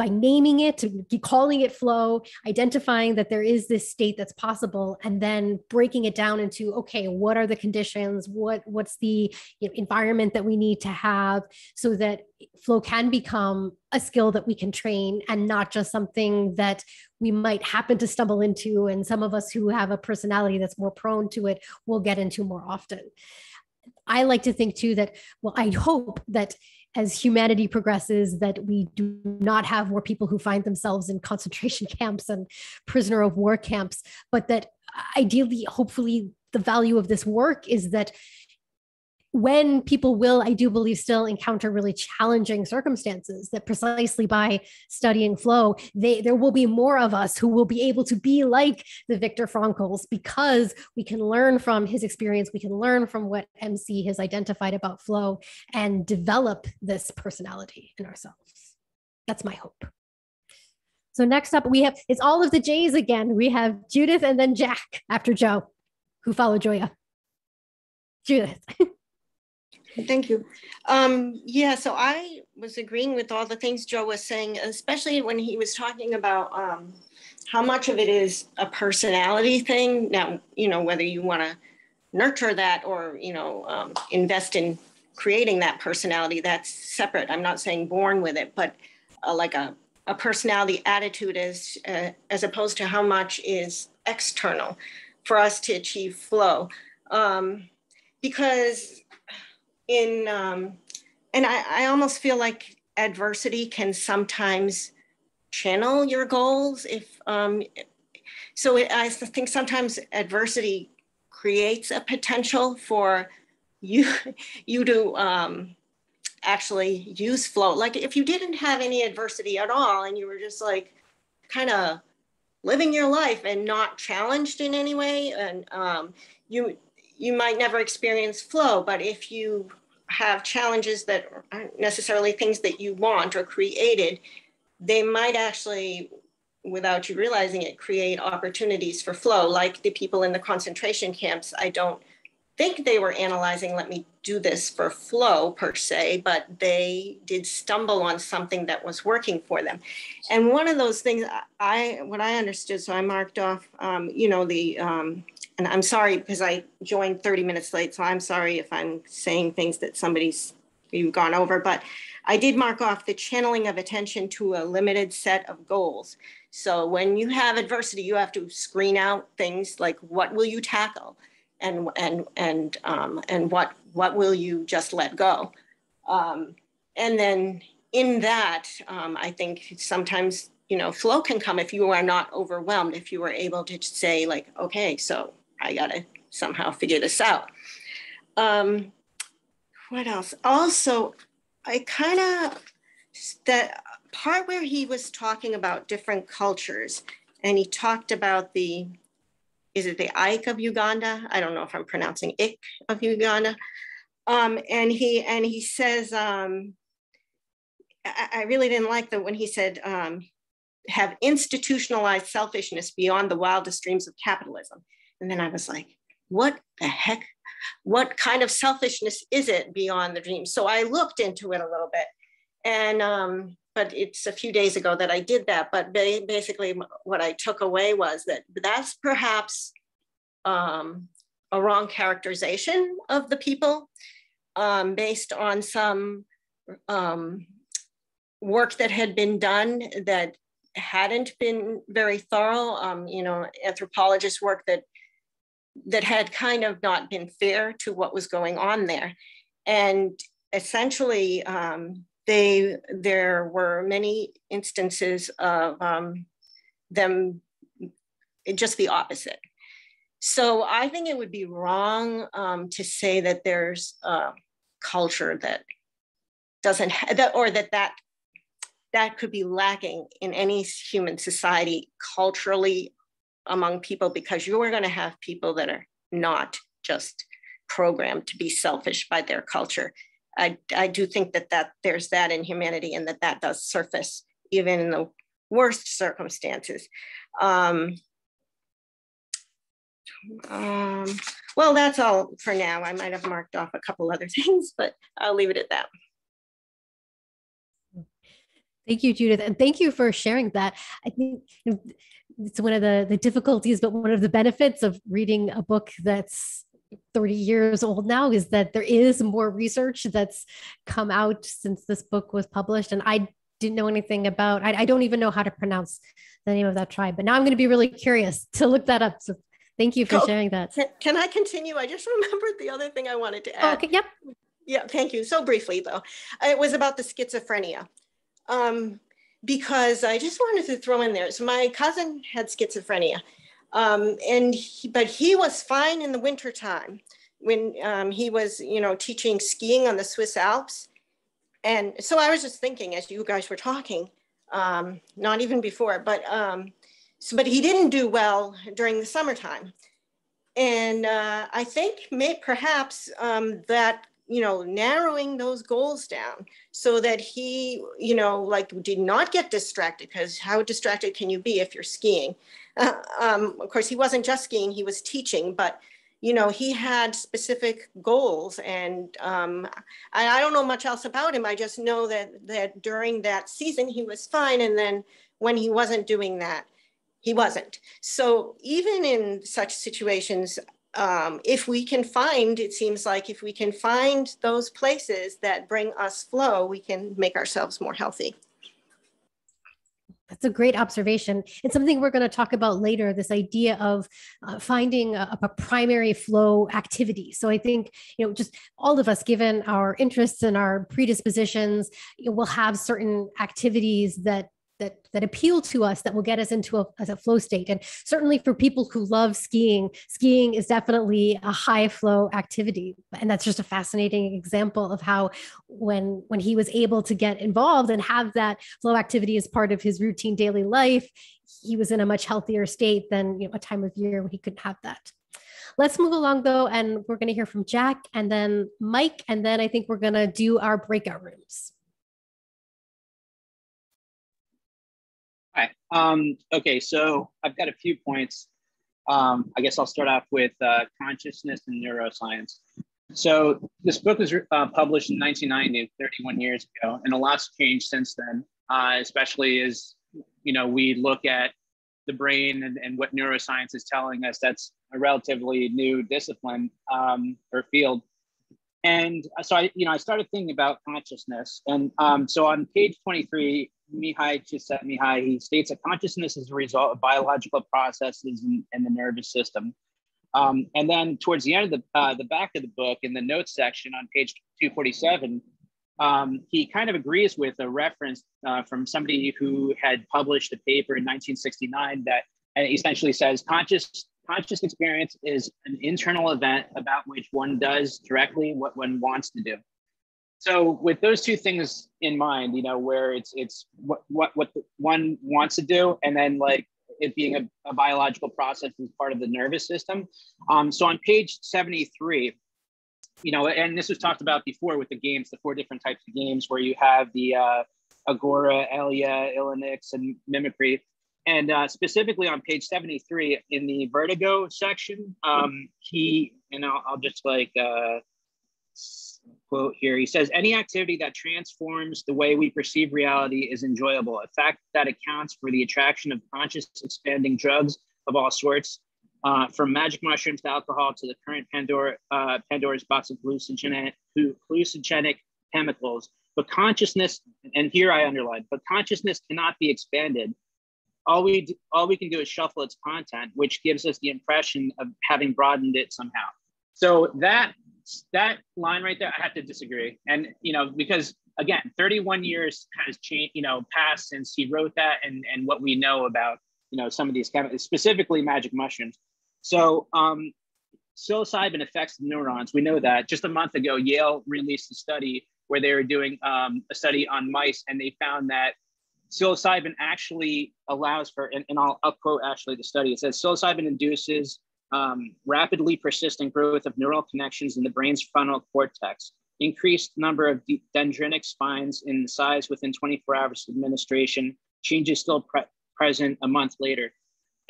naming it, calling it flow, identifying that there is this state that's possible, and then breaking it down into, okay, what are the conditions? What's the environment that we need to have so that flow can become a skill that we can train, and not just something that we might happen to stumble into. And some of us who have a personality that's more prone to it will get into more often. I like to think too that, well, I hope that as humanity progresses, that we do not have more people who find themselves in concentration camps and prisoner of war camps, but that ideally, hopefully, the value of this work is that when people will, I do believe, still encounter really challenging circumstances, that precisely by studying flow, there will be more of us who will be able to be like the Viktor Frankls, because we can learn from his experience, we can learn from what MC has identified about flow, and develop this personality in ourselves. That's my hope. So next up, it's all of the J's again. We have Judith and then Jack after Joe, who follow Joya. Judith. Thank you. Yeah, so I was agreeing with all the things Joe was saying, especially when he was talking about how much of it is a personality thing. Now, whether you want to nurture that or, invest in creating that personality. That's separate. I'm not saying born with it, but like a personality attitude as opposed to how much is external for us to achieve flow. Because and I almost feel like adversity can sometimes channel your goals. I think sometimes adversity creates a potential for you to actually use flow. Like if you didn't have any adversity at all and you were just like kind of living your life and not challenged in any way, and you might never experience flow. But if you have challenges that aren't necessarily things that you want or created, they might actually, without you realizing it, create opportunities for flow. Like the people in the concentration camps, I don't think they were analyzing, let me do this for flow per se, but they did stumble on something that was working for them. And one of those things what I understood, so I marked off, and I'm sorry because I joined 30 minutes late, so I'm sorry if I'm saying things that you've gone over, but I did mark off the channeling of attention to a limited set of goals. So when you have adversity, you have to screen out things like what will you tackle, and what will you just let go, and then in that, I think sometimes flow can come if you are not overwhelmed. If you are able to say like, okay, so I gotta somehow figure this out. What else? Also, that part where he was talking about different cultures, and he talked about is it the Ik of Uganda? I don't know if I'm pronouncing Ik of Uganda. And he says, I really didn't like when he said, have institutionalized selfishness beyond the wildest dreams of capitalism. And then I was like, what the heck? What kind of selfishness is it beyond the dream? So I looked into it a little bit, and but it's a few days ago that I did that. But basically what I took away was that's perhaps a wrong characterization of the people based on some work that had been done that hadn't been very thorough, anthropologist work that had kind of not been fair to what was going on there. And essentially, there were many instances of them just the opposite. So I think it would be wrong to say that there's a culture that doesn't or that could be lacking in any human society culturally among people, because you are going to have people that are not just programmed to be selfish by their culture. I do think that there's that in humanity, and that does surface even in the worst circumstances. Well, that's all for now. I might have marked off a couple other things, but I'll leave it at that. Thank you, Judith. And thank you for sharing that. I think it's one of the difficulties, but one of the benefits of reading a book that's 30 years old now is that there is more research that's come out since this book was published. And I didn't know anything about, I don't even know how to pronounce the name of that tribe, but now I'm going to be really curious to look that up. So thank you for sharing that. Can I continue? I just remembered the other thing I wanted to add. Okay, yep. Yeah, thank you. So briefly though, it was about the schizophrenia. Because I just wanted to throw in there. So my cousin had schizophrenia, but he was fine in the wintertime when he was, teaching skiing on the Swiss Alps. And so I was just thinking as you guys were talking, not even before, but he didn't do well during the summertime. And I think perhaps that, narrowing those goals down so that he, did not get distracted, because how distracted can you be if you're skiing? Of course, he wasn't just skiing, he was teaching, but, he had specific goals. And I don't know much else about him. I just know that during that season, he was fine. And then when he wasn't doing that, he wasn't. So even in such situations, if we can find, it seems like if we can find those places that bring us flow, we can make ourselves more healthy. That's a great observation. It's something we're going to talk about later, this idea of finding a primary flow activity. So I think, just all of us, given our interests and our predispositions, will have certain activities that appeal to us, that will get us into a flow state. And certainly for people who love skiing is definitely a high flow activity. And that's just a fascinating example of how when he was able to get involved and have that flow activity as part of his routine daily life, he was in a much healthier state than a time of year when he couldn't have that. Let's move along though, and we're going to hear from Jack and then Mike, and then I think we're going to do our breakout rooms. Hi. Okay, so I've got a few points. I guess I'll start off with consciousness and neuroscience. So this book was published in 1990, 31 years ago, and a lot's changed since then, especially as we look at the brain and what neuroscience is telling us. That's a relatively new discipline or field. And so I started thinking about consciousness. And so on page 23, Csikszentmihalyi, he states that consciousness is a result of biological processes in the nervous system. And then towards the end of the back of the book, in the notes section on page 247, he kind of agrees with a reference from somebody who had published a paper in 1969 that essentially says conscious experience is an internal event about which one does directly what one wants to do. So with those two things in mind, where it's what one wants to do, and then like it being a biological process as part of the nervous system. So on page 73, and this was talked about before with the games, the 4 different types of games where you have the Agora, Elia, Ilinix, and Mimicry. And specifically on page 73 in the vertigo section, I'll just quote here. He says, any activity that transforms the way we perceive reality is enjoyable, a fact that accounts for the attraction of conscious expanding drugs of all sorts, from magic mushrooms to alcohol to the current Pandora's box of hallucinogenic chemicals. But consciousness, and here I underline, but consciousness cannot be expanded. All we can do is shuffle its content, which gives us the impression of having broadened it somehow. So that line right there, I have to disagree. And, because again, 31 years has changed, passed since he wrote that and what we know about, some of these chemicals, specifically magic mushrooms. So psilocybin affects the neurons. We know that. Just a month ago, Yale released a study where they were doing a study on mice, and they found that psilocybin actually allows for, and I'll quote actually the study. It says psilocybin induces rapidly persistent growth of neural connections in the brain's frontal cortex, increased number of dendritic spines in size within 24 hours of administration, changes still present a month later.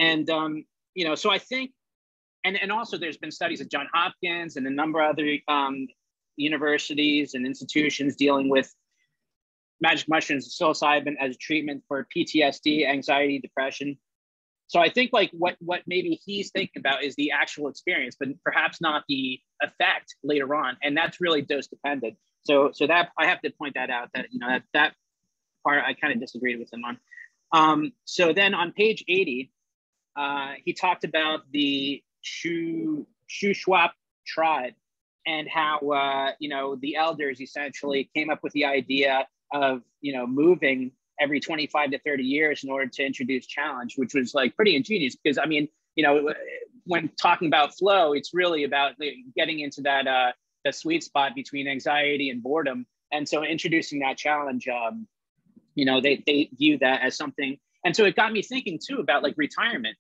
And, so I think, and also there's been studies at Johns Hopkins and a number of other universities and institutions dealing with magic mushrooms, psilocybin as a treatment for PTSD, anxiety, depression. So I think like what maybe he's thinking about is the actual experience, but perhaps not the effect later on. And that's really dose dependent. So that I have to point that out, that, that part I kind of disagreed with him on. So then on page 80, he talked about the Shuswap tribe and how, the elders essentially came up with the idea of, moving every 25 to 30 years in order to introduce challenge, which was like pretty ingenious because, when talking about flow, it's really about getting into that the sweet spot between anxiety and boredom. And so introducing that challenge, they view that as something. And so it got me thinking too about like retirement.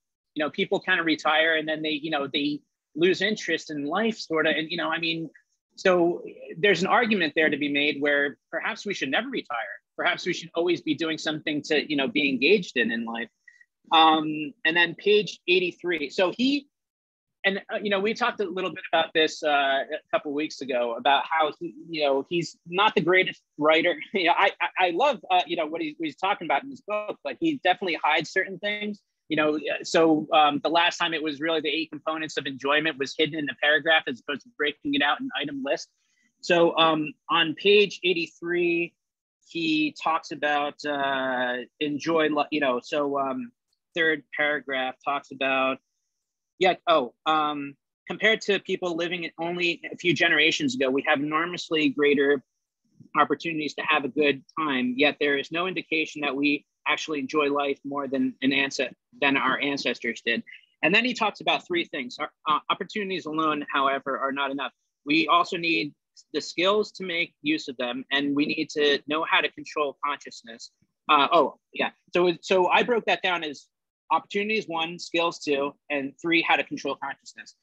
People kind of retire and then they lose interest in life sort of. And, so there's an argument there to be made where perhaps we should never retire. Perhaps we should always be doing something to, be engaged in life. And then page 83. So we talked a little bit about this a couple of weeks ago about how he's not the greatest writer. I love what he's talking about in this book, but he definitely hides certain things. the last time it was really the 8 components of enjoyment was hidden in a paragraph as opposed to breaking it out in item list. So on page 83, he talks about enjoy, third paragraph talks about, compared to people living only a few generations ago, we have enormously greater opportunities to have a good time, yet there is no indication that we actually enjoy life more than our ancestors did. And then he talks about 3 things. Our opportunities alone, however, are not enough. We also need the skills to make use of them, and we need to know how to control consciousness. So I broke that down as opportunities 1, skills 2, and 3, how to control consciousness.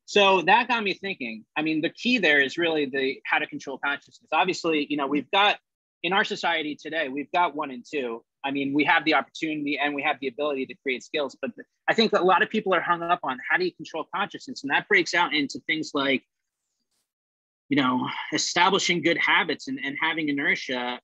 So that got me thinking. I mean, the key there is really the how to control consciousness. Obviously, we've got, in our society today, we've got 1 and 2. I mean, we have the opportunity and we have the ability to create skills, but I think a lot of people are hung up on how do you control consciousness? And that breaks out into things like, establishing good habits and having inertia,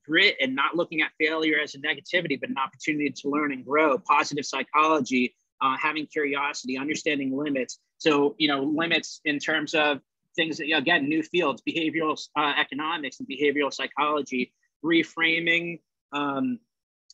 grit, and not looking at failure as a negativity, but an opportunity to learn and grow, positive psychology, having curiosity, understanding limits. So, limits in terms of things that, again, new fields, behavioral economics and behavioral psychology, reframing,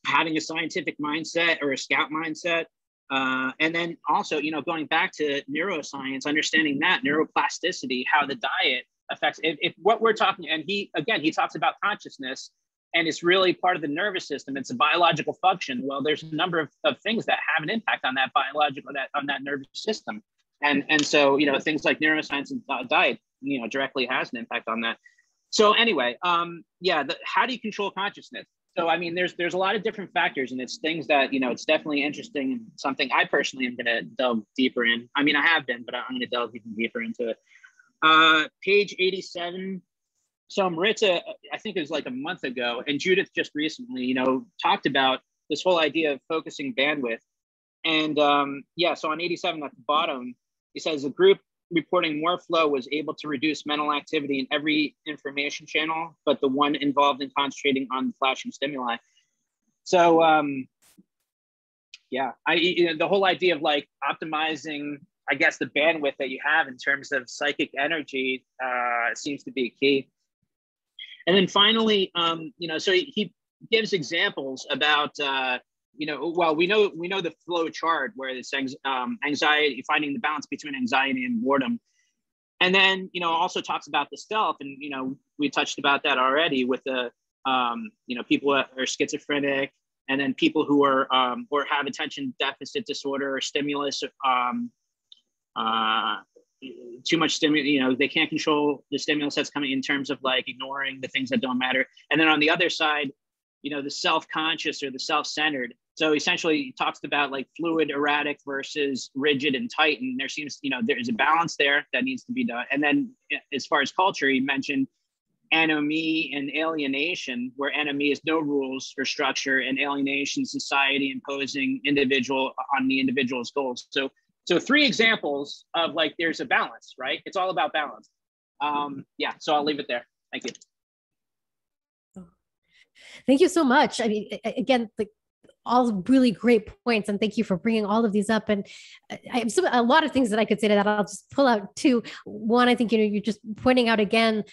having a scientific mindset or a scout mindset. And then also, going back to neuroscience, understanding that neuroplasticity, how the diet affects if what we're talking, and he talks about consciousness, and it's really part of the nervous system. It's a biological function. Well, there's a number of things that have an impact on that on that nervous system. And so, things like neuroscience and diet, directly has an impact on that. So anyway, how do you control consciousness? So, I mean, there's a lot of different factors, and it's things that, it's definitely interesting and something I personally am going to delve deeper in. I mean, I have been, but I'm going to delve even deeper into it. Page 87. So Maritza, I think it was like a month ago, and Judith just recently, talked about this whole idea of focusing bandwidth. And so on 87 at the bottom, he says a group reporting more flow was able to reduce mental activity in every information channel, but the one involved in concentrating on flashing stimuli. So the whole idea of like optimizing, I guess, the bandwidth that you have in terms of psychic energy seems to be key. And then finally, so he gives examples about we know the flow chart where it's anxiety, finding the balance between anxiety and boredom. And then, also talks about the self. And, we touched about that already with the, people that are schizophrenic, and then people who are, or have attention deficit disorder or stimulus, too much stimulus, they can't control the stimulus that's coming in terms of like ignoring the things that don't matter. And then on the other side, the self-conscious or the self-centered. So essentially he talks about like fluid, erratic versus rigid and tight. And there seems, there's a balance there that needs to be done. And then as far as culture, he mentioned anomie and alienation, where anomie is no rules or structure, and alienation, society imposing on the individual's goals. So 3 examples of like, there's a balance, right? It's all about balance. So I'll leave it there. Thank you. Thank you so much. I mean, again, like all really great points, and thank you for bringing all of these up. And I have a lot of things that I could say to that. I'll just pull out 2. One, I think, you're just pointing out again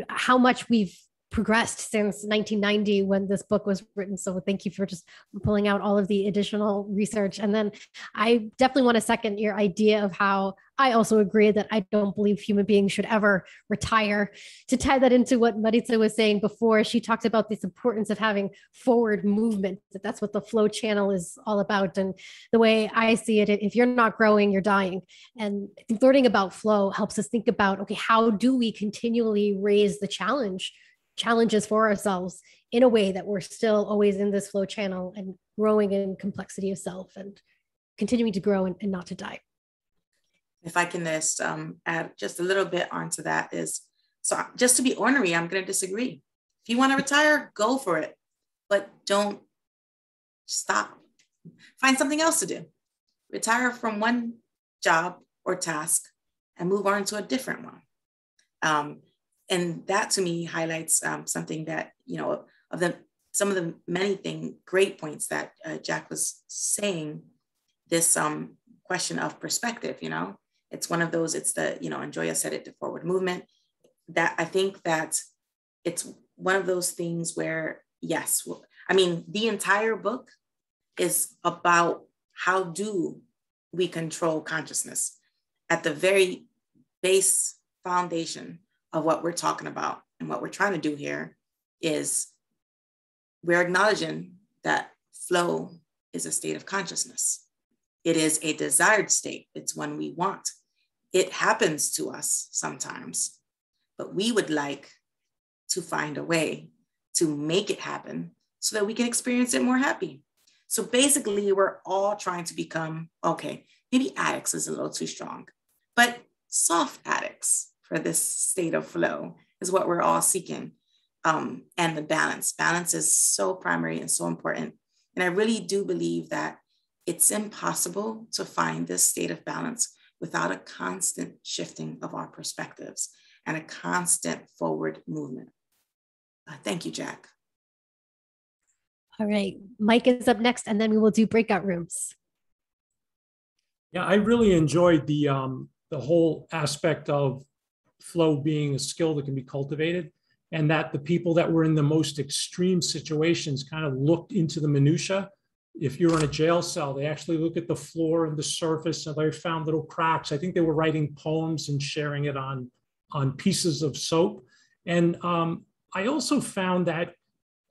how much we've progressed since 1990 when this book was written. So thank you for just pulling out all of the additional research. And then I definitely want to second your idea of how I also agree that I don't believe human beings should ever retire. To tie that into what Maritza was saying before, she talked about this importance of having forward movement, that's what the flow channel is all about. And the way I see it, if you're not growing, you're dying. And I think learning about flow helps us think about, okay, how do we continually raise the challenges for ourselves in a way that we're still always in this flow channel and growing in complexity of self and continuing to grow and not to die. If I can just add just a little bit onto that is, so just to be ornery, I'm going to disagree. If you want to retire, go for it, but don't stop. Find something else to do. Retire from one job or task and move on to a different one. And that to me highlights something that, of the some of the many great points that Jack was saying, this question of perspective, you know, it's one of those, it's the, you know, and Joya said it, the forward movement, that I think that it's one of those things where, yes, I mean, the entire book is about how do we control consciousness at the very base foundation of what we're talking about. And what we're trying to do here is we're acknowledging that flow is a state of consciousness. It is a desired state. It's one we want. It happens to us sometimes, but we would like to find a way to make it happen so that we can experience it more happy. So basically, we're all trying to become, okay, maybe addicts is a little too strong, but soft addicts for this state of flow is what we're all seeking. And the balance. Balance is so primary and so important. And I really do believe that it's impossible to find this state of balance without a constant shifting of our perspectives and a constant forward movement. Thank you, Jack. All right, Mike is up next, and then we will do breakout rooms. Yeah, I really enjoyed the whole aspect of flow being a skill that can be cultivated, and that the people that were in the most extreme situations kind of looked into the minutia. If you're in a jail cell, they actually look at the floor and the surface, and they found little cracks. I think they were writing poems and sharing it on pieces of soap. And I also found that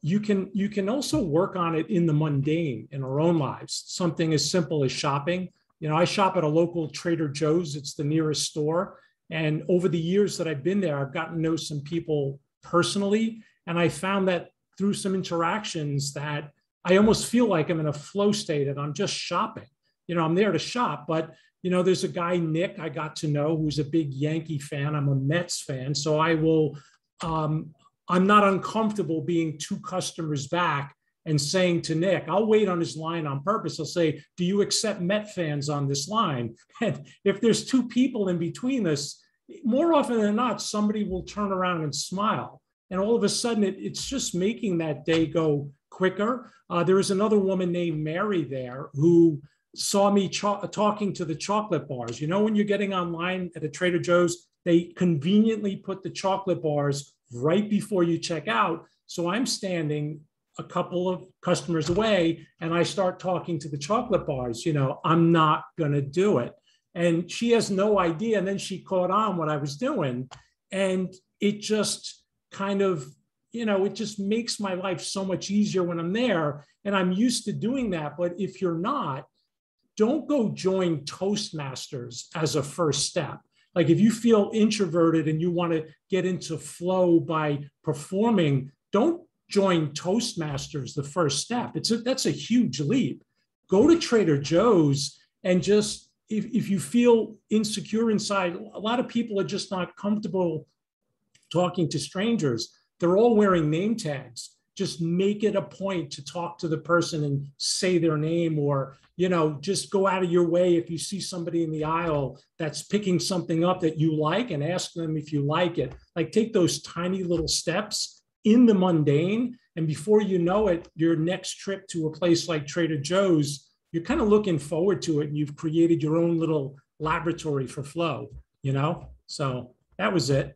you can also work on it in the mundane in our own lives. Something as simple as shopping. You know, I shop at a local Trader Joe's. It's the nearest store. And over the years that I've been there, I've gotten to know some people personally. And I found that through some interactions that I almost feel like I'm in a flow state and I'm just shopping. You know, I'm there to shop, but you know, there's a guy, Nick, I got to know, who's a big Yankee fan. I'm a Mets fan. So I will, I'm not uncomfortable being 2 customers back and saying to Nick, I'll wait on his line on purpose. I'll say, do you accept Met fans on this line? And if there's 2 people in between us, more often than not, somebody will turn around and smile. And all of a sudden, it's just making that day go quicker. There was another woman named Mary there who saw me talking to the chocolate bars. You know, when you're getting online at a Trader Joe's, they conveniently put the chocolate bars right before you check out. So I'm standing a couple of customers away and I start talking to the chocolate bars. You know, I'm not going to do it. And she has no idea. And then she caught on what I was doing. And it just kind of, you know, it just makes my life so much easier when I'm there. And I'm used to doing that. But if you're not, don't go join Toastmasters as a first step. Like if you feel introverted and you want to get into flow by performing, don't join Toastmasters the first step. That's a huge leap. Go to Trader Joe's and just, if you feel insecure inside, a lot of people are just not comfortable talking to strangers. They're all wearing name tags. Just make it a point to talk to the person and say their name, or, you know, just go out of your way if you see somebody in the aisle that's picking something up that you like and ask them if you like it. Like take those tiny little steps in the mundane. And before you know it, your next trip to a place like Trader Joe's, you're kind of looking forward to it and you've created your own little laboratory for flow, you know? So that was it.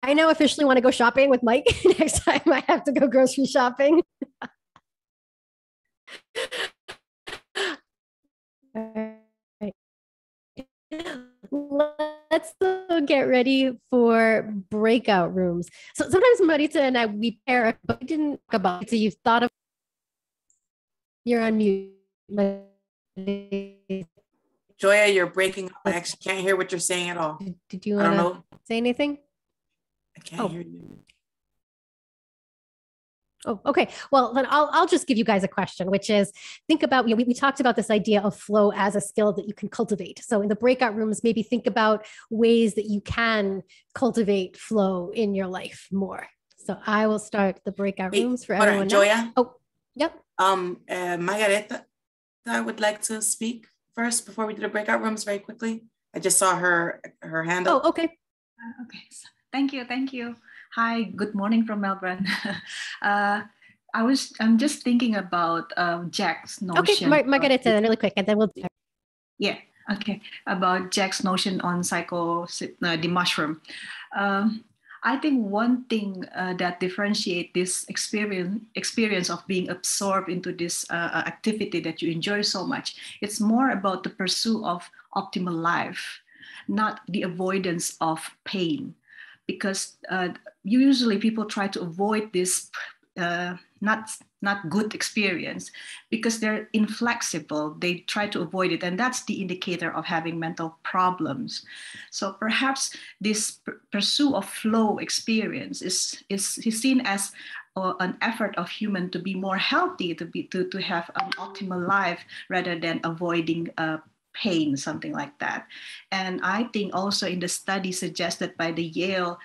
I now officially want to go shopping with Mike next time I have to go grocery shopping. All right. Let's get ready for breakout rooms. So sometimes Maritza and I, we pair, but we didn't talk about it. So you've thought of, you're on mute. Joya, you're breaking up. I actually can't hear what you're saying at all. Did you want to say anything? I can't hear you. Oh, okay. Well, then I'll just give you guys a question, which is think about, you know, we talked about this idea of flow as a skill that you can cultivate. So in the breakout rooms, maybe think about ways that you can cultivate flow in your life more. So I will start the breakout rooms for everyone. Joya? Oh, yep. Margareta, I would like to speak first before we do the breakout rooms very quickly. I just saw her hand up. Oh, okay. Okay. Thank you. Hi, good morning from Melbourne. I'm just thinking about Jack's notion. Okay, Margareta, really quick, and then we'll do. Yeah, okay. About Jack's notion on the mushroom. I think one thing that differentiates this experience of being absorbed into this activity that you enjoy so much, it's more about the pursuit of optimal life, not the avoidance of pain. Because usually people try to avoid this not good experience because they're inflexible. They try to avoid it, and that's the indicator of having mental problems. So perhaps this pursuit of flow experience is seen as an effort of human to be more healthy, to have an optimal life rather than avoiding pain, something like that. And I think also in the study suggested by the Yale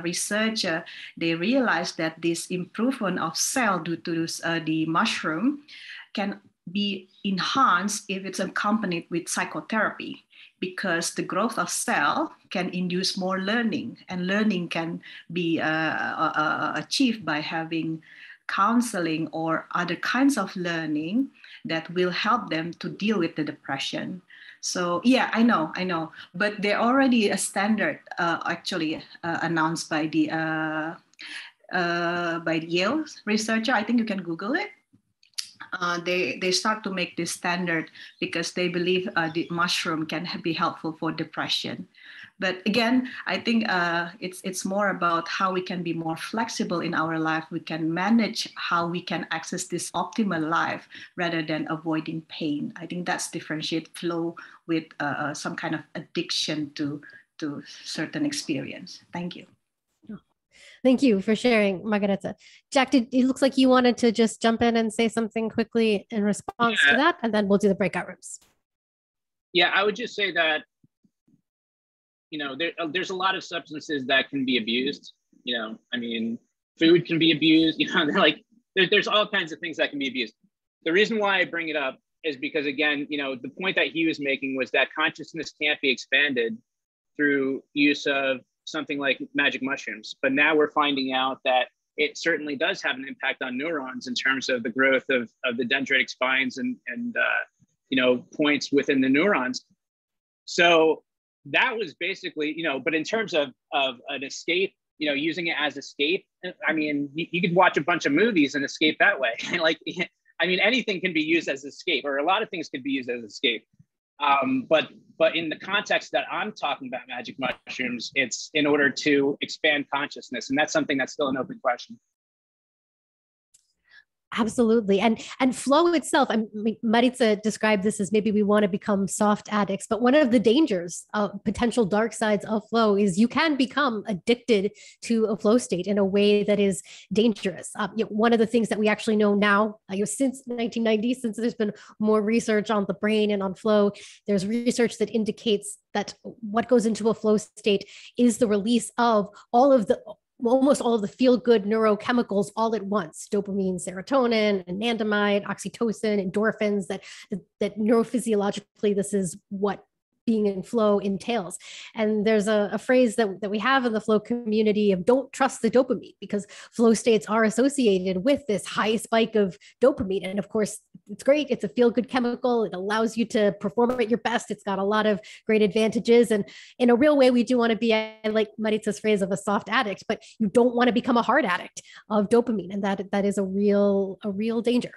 researcher, they realized that this improvement of cell due to the mushroom can be enhanced if it's accompanied with psychotherapy, because the growth of cell can induce more learning, and learning can be achieved by having counseling or other kinds of learning that will help them to deal with the depression. So yeah, I know, but they're already a standard actually announced by the Yale researcher. I think you can Google it. They start to make this standard because they believe the mushroom can be helpful for depression. But again, I think it's more about how we can be more flexible in our life. We can manage how we can access this optimal life rather than avoiding pain. I think that's differentiate flow with some kind of addiction to certain experience. Thank you. Thank you for sharing, Margareta. Jack, it looks like you wanted to just jump in and say something quickly in response to that, and then we'll do the breakout rooms. Yeah, I would just say that, there's a lot of substances that can be abused. I mean, food can be abused. There's all kinds of things that can be abused. The reason why I bring it up is because, again, the point that he was making was that consciousness can't be expanded through use of something like magic mushrooms. But now we're finding out that it certainly does have an impact on neurons in terms of the growth of the dendritic spines and points within the neurons. So that was basically, but in terms of an escape, using it as escape, I mean, you could watch a bunch of movies and escape that way. Anything can be used as escape, or a lot of things can be used as escape. But in the context that I'm talking about magic mushrooms, it's in order to expand consciousness. And that's something that's still an open question. Absolutely. And flow itself, Maritza described this as maybe we want to become soft addicts, but one of the dangers of potential dark sides of flow is you can become addicted to a flow state in a way that is dangerous. One of the things that we actually know now, since 1990, since there's been more research on the brain and on flow, there's research that indicates that what goes into a flow state is the release of almost all of the feel-good neurochemicals all at once: dopamine, serotonin, anandamide, oxytocin, endorphins, that neurophysiologically, this is what being in flow entails. And there's a phrase that we have in the flow community of don't trust the dopamine, because flow states are associated with this high spike of dopamine. And of course, it's great. It's a feel-good chemical. It allows you to perform at your best. It's got a lot of great advantages. And in a real way, we do want to be, I like Maritza's phrase of a soft addict, but you don't want to become a hard addict of dopamine. And that is a real danger.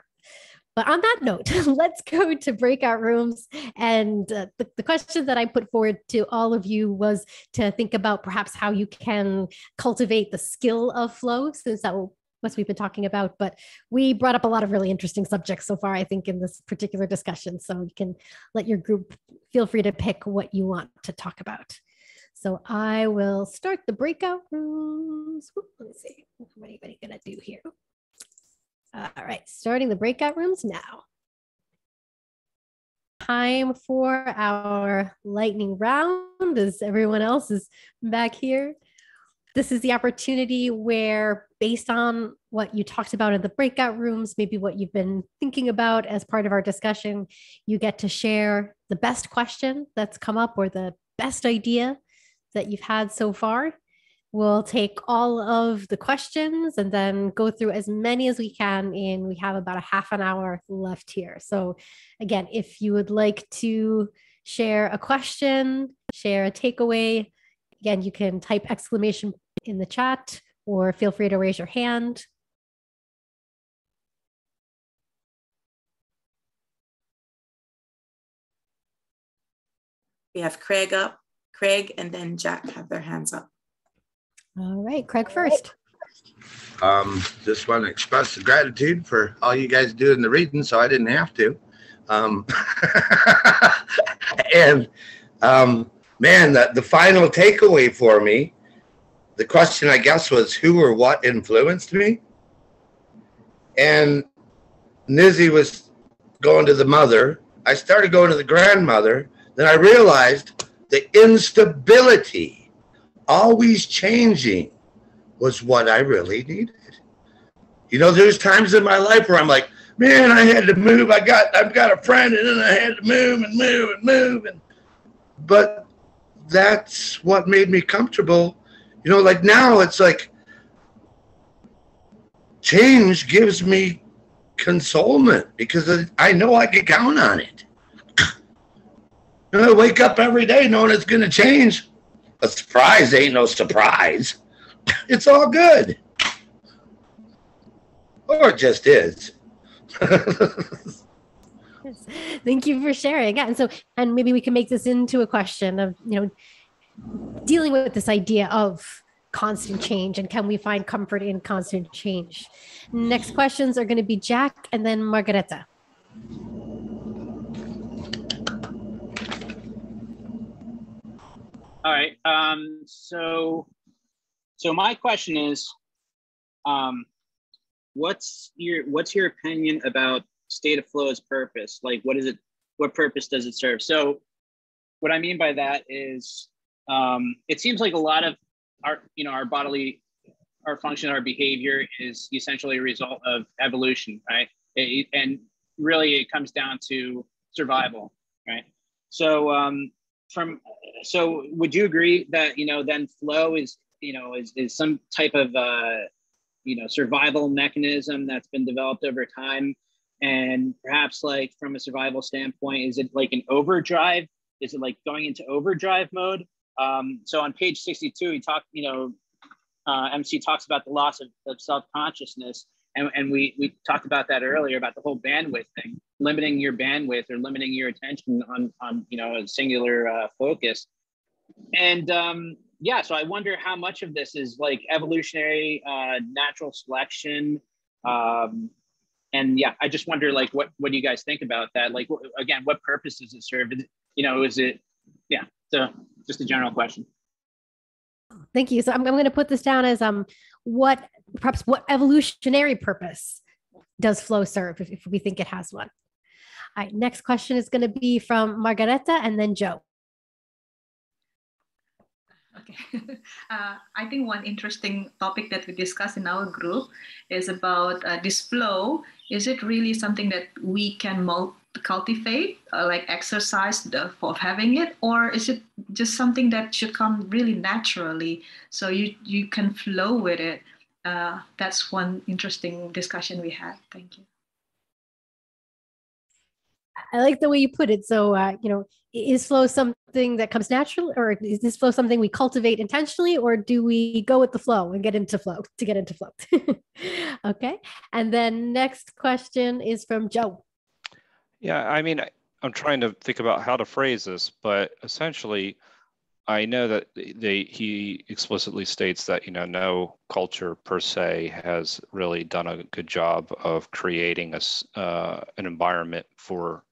But on that note, let's go to breakout rooms. And the question that I put forward to all of you was to think about perhaps how you can cultivate the skill of flow, since that will what we've been talking about. But we brought up a lot of really interesting subjects so far, I think, in this particular discussion. So you can let your group feel free to pick what you want to talk about. So I will start the breakout rooms. Let's see, what anybody gonna do here? All right, starting the breakout rooms now. Time for our lightning round, as everyone else is back here. This is the opportunity where, based on what you talked about in the breakout rooms, maybe what you've been thinking about as part of our discussion, you get to share the best question that's come up or the best idea that you've had so far. We'll take all of the questions and then go through as many as we can. And we have about a half an hour left here. So again, if you would like to share a question, share a takeaway, again, you can type exclamation in the chat or feel free to raise your hand. We have Craig up. Craig and then Jack have their hands up. All right, Craig first. Just want to express the gratitude for all you guys doing the reading, so I didn't have to. Man, the final takeaway for me, the question I guess was who or what influenced me, and Nizzy was going to the mother. I started going to the grandmother. Then I realized the instability, always changing, was what I really needed. You know, there's times in my life where I'm like, man, I had to move. I've got a friend, and then I had to move. But that's what made me comfortable. You know, like now it's like change gives me consolement because I know I can count on it. I wake up every day knowing it's going to change. A surprise ain't no surprise. It's all good. Or it just is. Thank you for sharing. Yeah, and maybe we can make this into a question of, you know, dealing with this idea of constant change and can we find comfort in constant change? Next questions are going to be Jack and then Margareta. All right. So my question is, what's your opinion about state of flow's purpose? Like, what purpose does it serve? So what I mean by that is, it seems like a lot of our bodily, our function, our behavior is essentially a result of evolution, right? And really it comes down to survival, right? So, so would you agree that, then flow is some type of, survival mechanism that's been developed over time? And perhaps like from a survival standpoint, is it like an overdrive? Is it like going into overdrive mode? So on page 62, he talked, MC talks about the loss of self-consciousness. And we talked about that earlier about the whole bandwidth thing, limiting your bandwidth or limiting your attention on a singular focus. And so I wonder how much of this is like evolutionary, natural selection. And yeah, I just wonder like, what do you guys think about that? Like, again, what purpose does it serve? Is it, so just a general question. Thank you. So I'm going to put this down as what evolutionary purpose does flow serve if we think it has one? All right, next question is going to be from Margareta and then Joe. Okay. I think one interesting topic that we discussed in our group is about this flow. Is it really something that we can cultivate, like exercise for having it, or is it just something that should come really naturally so you can flow with it? That's one interesting discussion we had. Thank you. I like the way you put it. So, is flow something that comes naturally, or is this flow something we cultivate intentionally, or do we go with the flow and get into flow to get into flow? Okay. And then next question is from Joe. Yeah, I mean, I'm trying to think about how to phrase this, but essentially, I know that he explicitly states that, no culture per se has really done a good job of creating an environment for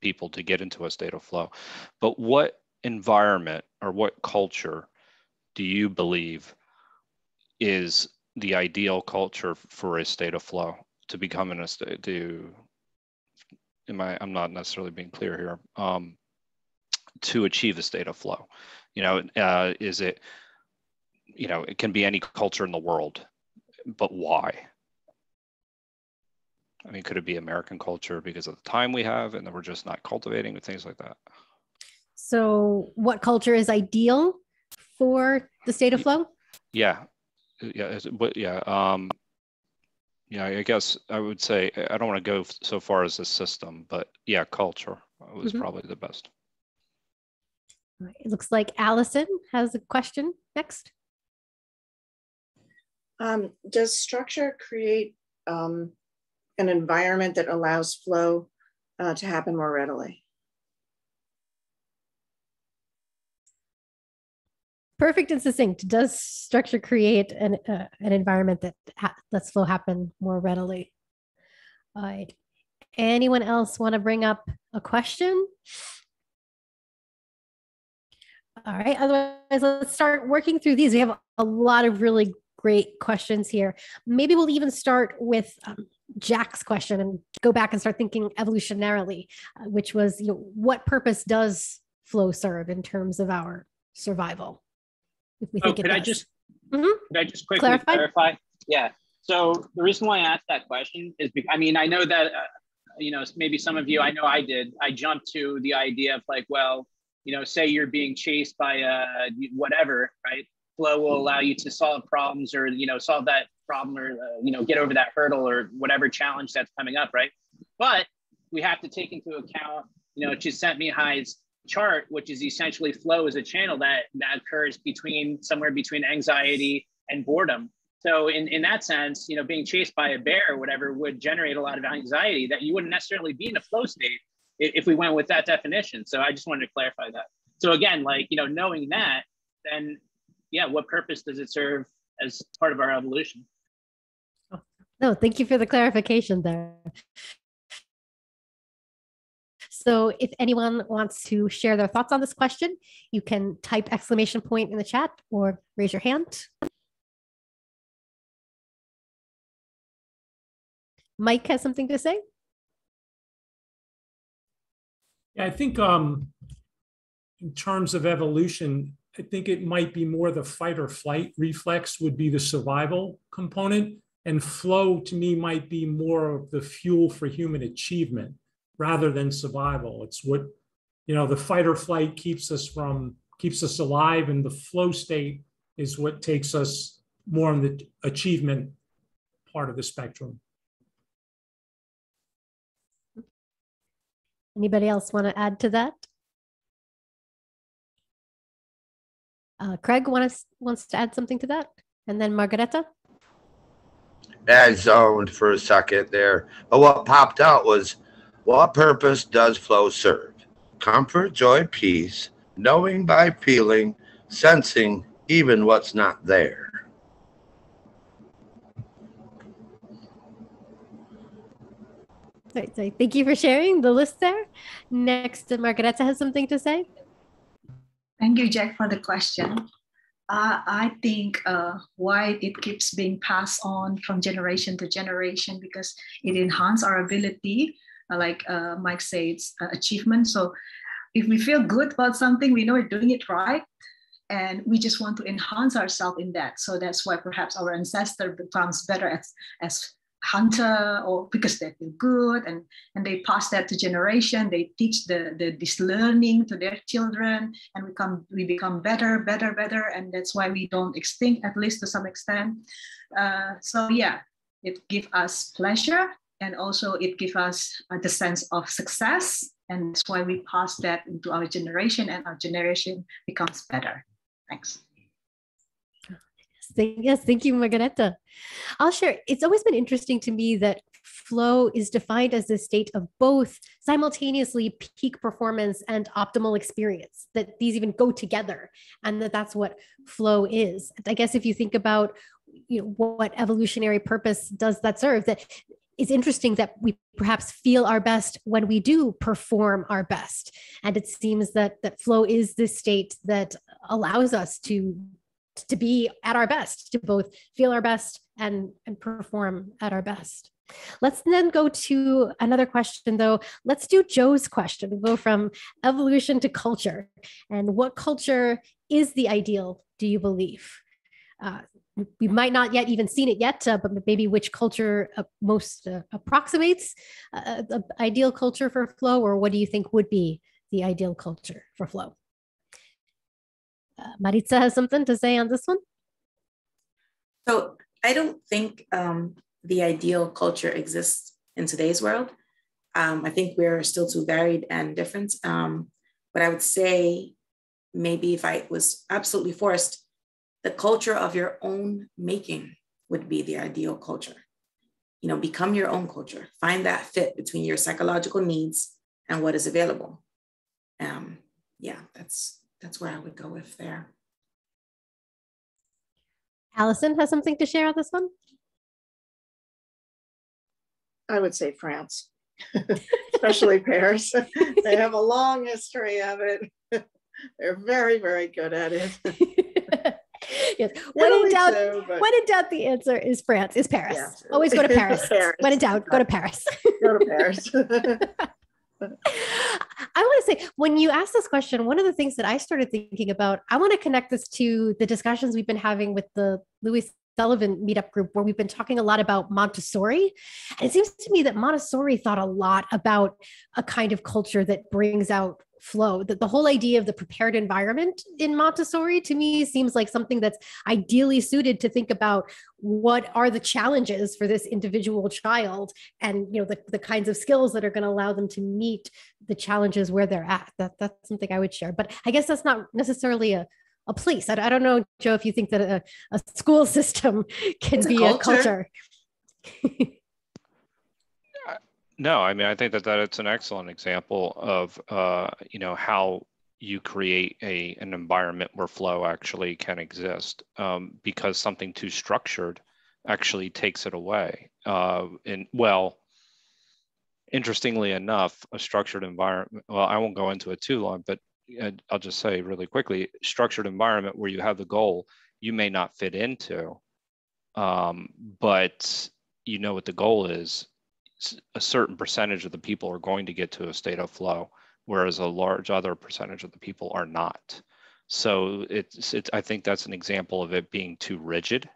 people to get into a state of flow. But what environment or what culture do you believe is the ideal culture for a state of flow to become in a state I'm not necessarily being clear here, to achieve a state of flow? Is it, it can be any culture in the world, but why? I mean, could it be American culture because of the time we have and that we're just not cultivating with things like that? So what culture is ideal for the state of flow? Yeah, but yeah, I guess I would say, I don't want to go so far as a system, but yeah, culture was probably the best. All right. It looks like Allison has a question next. Does structure create an environment that allows flow to happen more readily? Perfect and succinct. Does structure create an environment that lets flow happen more readily? All right. Anyone else want to bring up a question? All right. Otherwise, let's start working through these. We have a lot of really great questions here. Maybe we'll even start with Jack's question and go back and start thinking evolutionarily, which was, what purpose does flow serve in terms of our survival? If we think could I just quickly clarify? Yeah. So the reason why I asked that question is because, I mean, I know that, maybe some of you, I know I did, I jumped to the idea of like, well, say you're being chased by whatever, right? Flow will allow you to solve problems or, solve that problem or, get over that hurdle or whatever challenge that's coming up, right? But we have to take into account, Csikszentmihalyi's chart, which is essentially flow is a channel that occurs somewhere between anxiety and boredom. So in that sense, being chased by a bear or whatever would generate a lot of anxiety that you wouldn't necessarily be in a flow state if we went with that definition. So I just wanted to clarify that. So again, knowing that, then yeah, what purpose does it serve as part of our evolution? No, thank you for the clarification there. So if anyone wants to share their thoughts on this question, you can type exclamation point in the chat or raise your hand. Mike has something to say. Yeah, I think in terms of evolution, I think it might be more the fight or flight reflex would be the survival component. And flow to me might be more of the fuel for human achievement rather than survival. It's what, the fight or flight keeps us alive, and the flow state is what takes us more on the achievement part of the spectrum. Anybody else want to add to that? Craig wants to add something to that, and then Margareta. I zoned for a second there, but what popped out was, what purpose does flow serve? Comfort, joy, peace, knowing by feeling, sensing even what's not there. So thank you for sharing the list there. Next, Margareta has something to say. Thank you, Jack, for the question. I think why it keeps being passed on from generation to generation, because it enhances our ability, like Mike says, achievement. So if we feel good about something, we know we're doing it right, and we just want to enhance ourselves in that. So that's why perhaps our ancestor becomes better as hunter, or because they feel good, and they pass that to generation. They teach this learning to their children, and we become better, and that's why we don't extinct, at least to some extent. So yeah, it gives us pleasure, and also it gives us the sense of success, and that's why we pass that into our generation, and our generation becomes better. Thanks. Yes, thank you, Margareta. I'll share. It's always been interesting to me that flow is defined as the state of both simultaneously peak performance and optimal experience, that these even go together, and that's what flow is. I guess if you think about what evolutionary purpose does that serve, that it's interesting that we perhaps feel our best when we do perform our best. And it seems that flow is this state that allows us to be at our best, to both feel our best and perform at our best. Let's then go to another question, though. Let's do Joe's question. We'll go from evolution to culture. And what culture is the ideal, do you believe? We might not yet even seen it yet, but maybe which culture most approximates the ideal culture for flow, or what do you think would be the ideal culture for flow? Maritza has something to say on this one. So I don't think the ideal culture exists in today's world. I think we're still too varied and different. But I would say maybe if I was absolutely forced, the culture of your own making would be the ideal culture. You know, become your own culture. Find that fit between your psychological needs and what is available. Yeah, that's where I would go with there. Allison has something to share on this one? I would say France, especially Paris. They have a long history of it. They're very, very good at it. Yes. When in doubt, the answer is France, is Paris. Yeah, always go to Paris. Paris. When in doubt, go to Paris. Go to Paris. I want to say, when you asked this question, one of the things that I started thinking about, I want to connect this to the discussions we've been having with the Louis Sullivan meetup group, where we've been talking a lot about Montessori. And it seems to me that Montessori thought a lot about a kind of culture that brings out flow. That the whole idea of the prepared environment in Montessori, to me, seems like something that's ideally suited to think about what are the challenges for this individual child, and the kinds of skills that are going to allow them to meet the challenges where they're at. That's something I would share. But I guess that's not necessarily a place. I don't know, Joe, if you think that a school system can be a culture. No, I mean, I think that it's an excellent example of, how you create an environment where flow actually can exist, because something too structured actually takes it away. Interestingly enough, a structured environment, well, I won't go into it too long, but I'll just say really quickly, structured environment where you have the goal you may not fit into, but you know what the goal is. A certain percentage of the people are going to get to a state of flow, whereas a large other percentage of the people are not. So I think that's an example of it being too rigid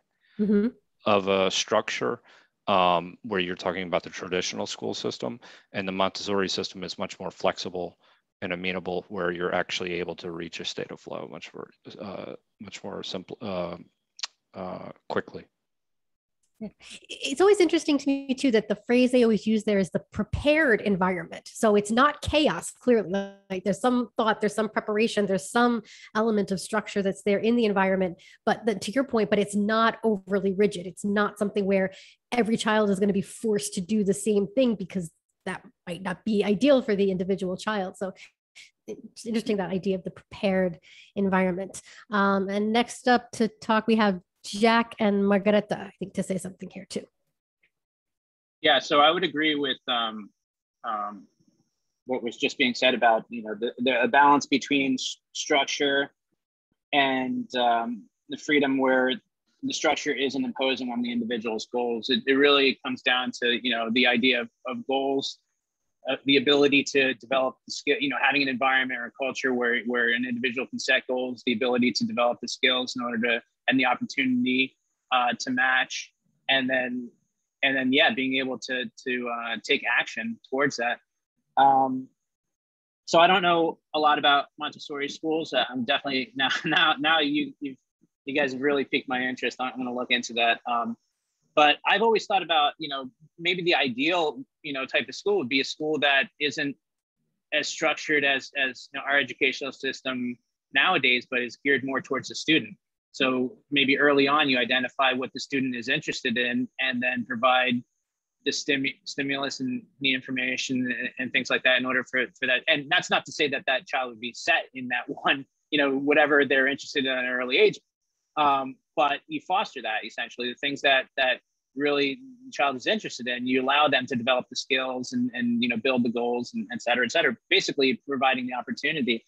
of a structure, where you're talking about the traditional school system, and the Montessori system is much more flexible and amenable, where you're actually able to reach a state of flow much more simple, quickly. It's always interesting to me too that the phrase they always use there is the prepared environment. So it's not chaos, clearly. Like there's some thought, there's some preparation, there's some element of structure that's there in the environment. But to your point, but it's not overly rigid. It's not something where every child is going to be forced to do the same thing, because that might not be ideal for the individual child. So it's interesting, that idea of the prepared environment. And next up to talk, we have Jack and Margareta, I think, to say something here too. Yeah, so I would agree with what was just being said about the balance between structure and the freedom, where the structure isn't imposing on the individual's goals. It really comes down to the idea of goals, the ability to develop the skill, having an environment or a culture where an individual can set goals, the ability to develop the skills in order to, and the opportunity to match, and then being able to take action towards that. So I don't know a lot about Montessori schools. I'm definitely now you guys have really piqued my interest. I'm going to look into that. But I've always thought about maybe the ideal type of school would be a school that isn't as structured as our educational system nowadays, but is geared more towards the student. So maybe early on, you identify what the student is interested in, and then provide the stimulus and the information and things like that in order for that. And that's not to say that child would be set in that one, whatever they're interested in at an early age. But you foster that, essentially, the things that really the child is interested in. You allow them to develop the skills and build the goals and et cetera, basically providing the opportunity.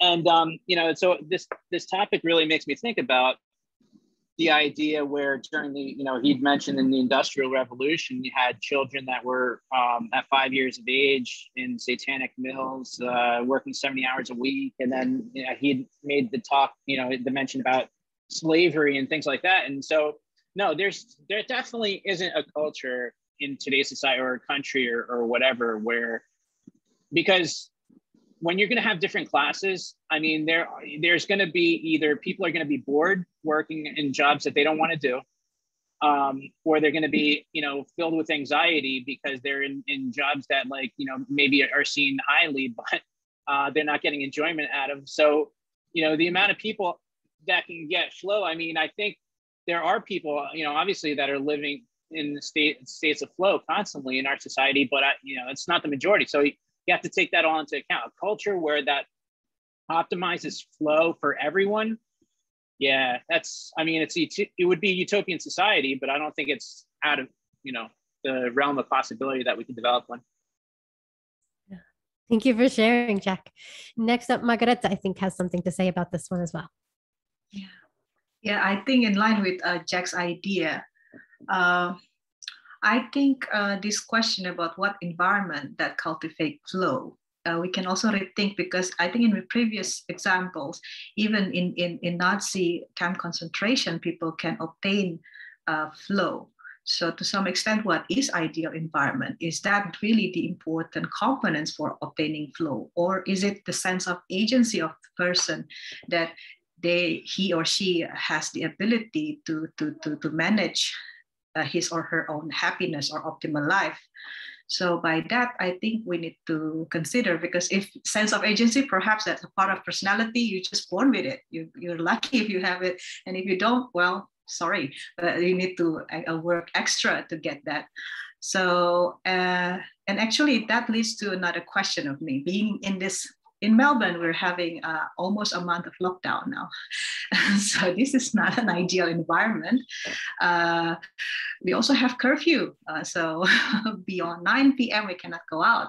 And, so this topic really makes me think about the idea where during the, he'd mentioned in the Industrial Revolution, you had children that were at 5 years of age in satanic mills, working 70 hours a week. And then he'd made the mention about slavery and things like that. And so, no, there definitely isn't a culture in today's society or a country or whatever because when you're going to have different classes, I mean, there's going to be either people are going to be bored working in jobs that they don't want to do, or they're going to be, filled with anxiety because they're in jobs that maybe are seen highly, but they're not getting enjoyment out of. So, the amount of people that can get flow, I mean, I think there are people, obviously that are living in the states of flow constantly in our society, but it's not the majority. So you have to take that all into account. A culture where that optimizes flow for everyone. Yeah, it would be a utopian society, but I don't think it's out of, the realm of possibility that we could develop one. Yeah. Thank you for sharing, Jack. Next up, Margareta, I think, has something to say about this one as well. Yeah, I think in line with Jack's idea, I think this question about what environment that cultivate flow, we can also rethink, because I think in the previous examples, even in Nazi camp concentration, people can obtain flow. So to some extent, what is ideal environment? Is that really the important components for obtaining flow? Or is it the sense of agency of the person that he or she has the ability to manage his or her own happiness or optimal life? So by that, I think we need to consider, because if sense of agency, perhaps that's a part of personality, you're just born with it. You're lucky if you have it. And if you don't, well, sorry, but you need to work extra to get that. So, and actually that leads to another question of me being in Melbourne. We're having almost a month of lockdown now. So this is not an ideal environment. We also have curfew. So beyond 9 p.m. we cannot go out.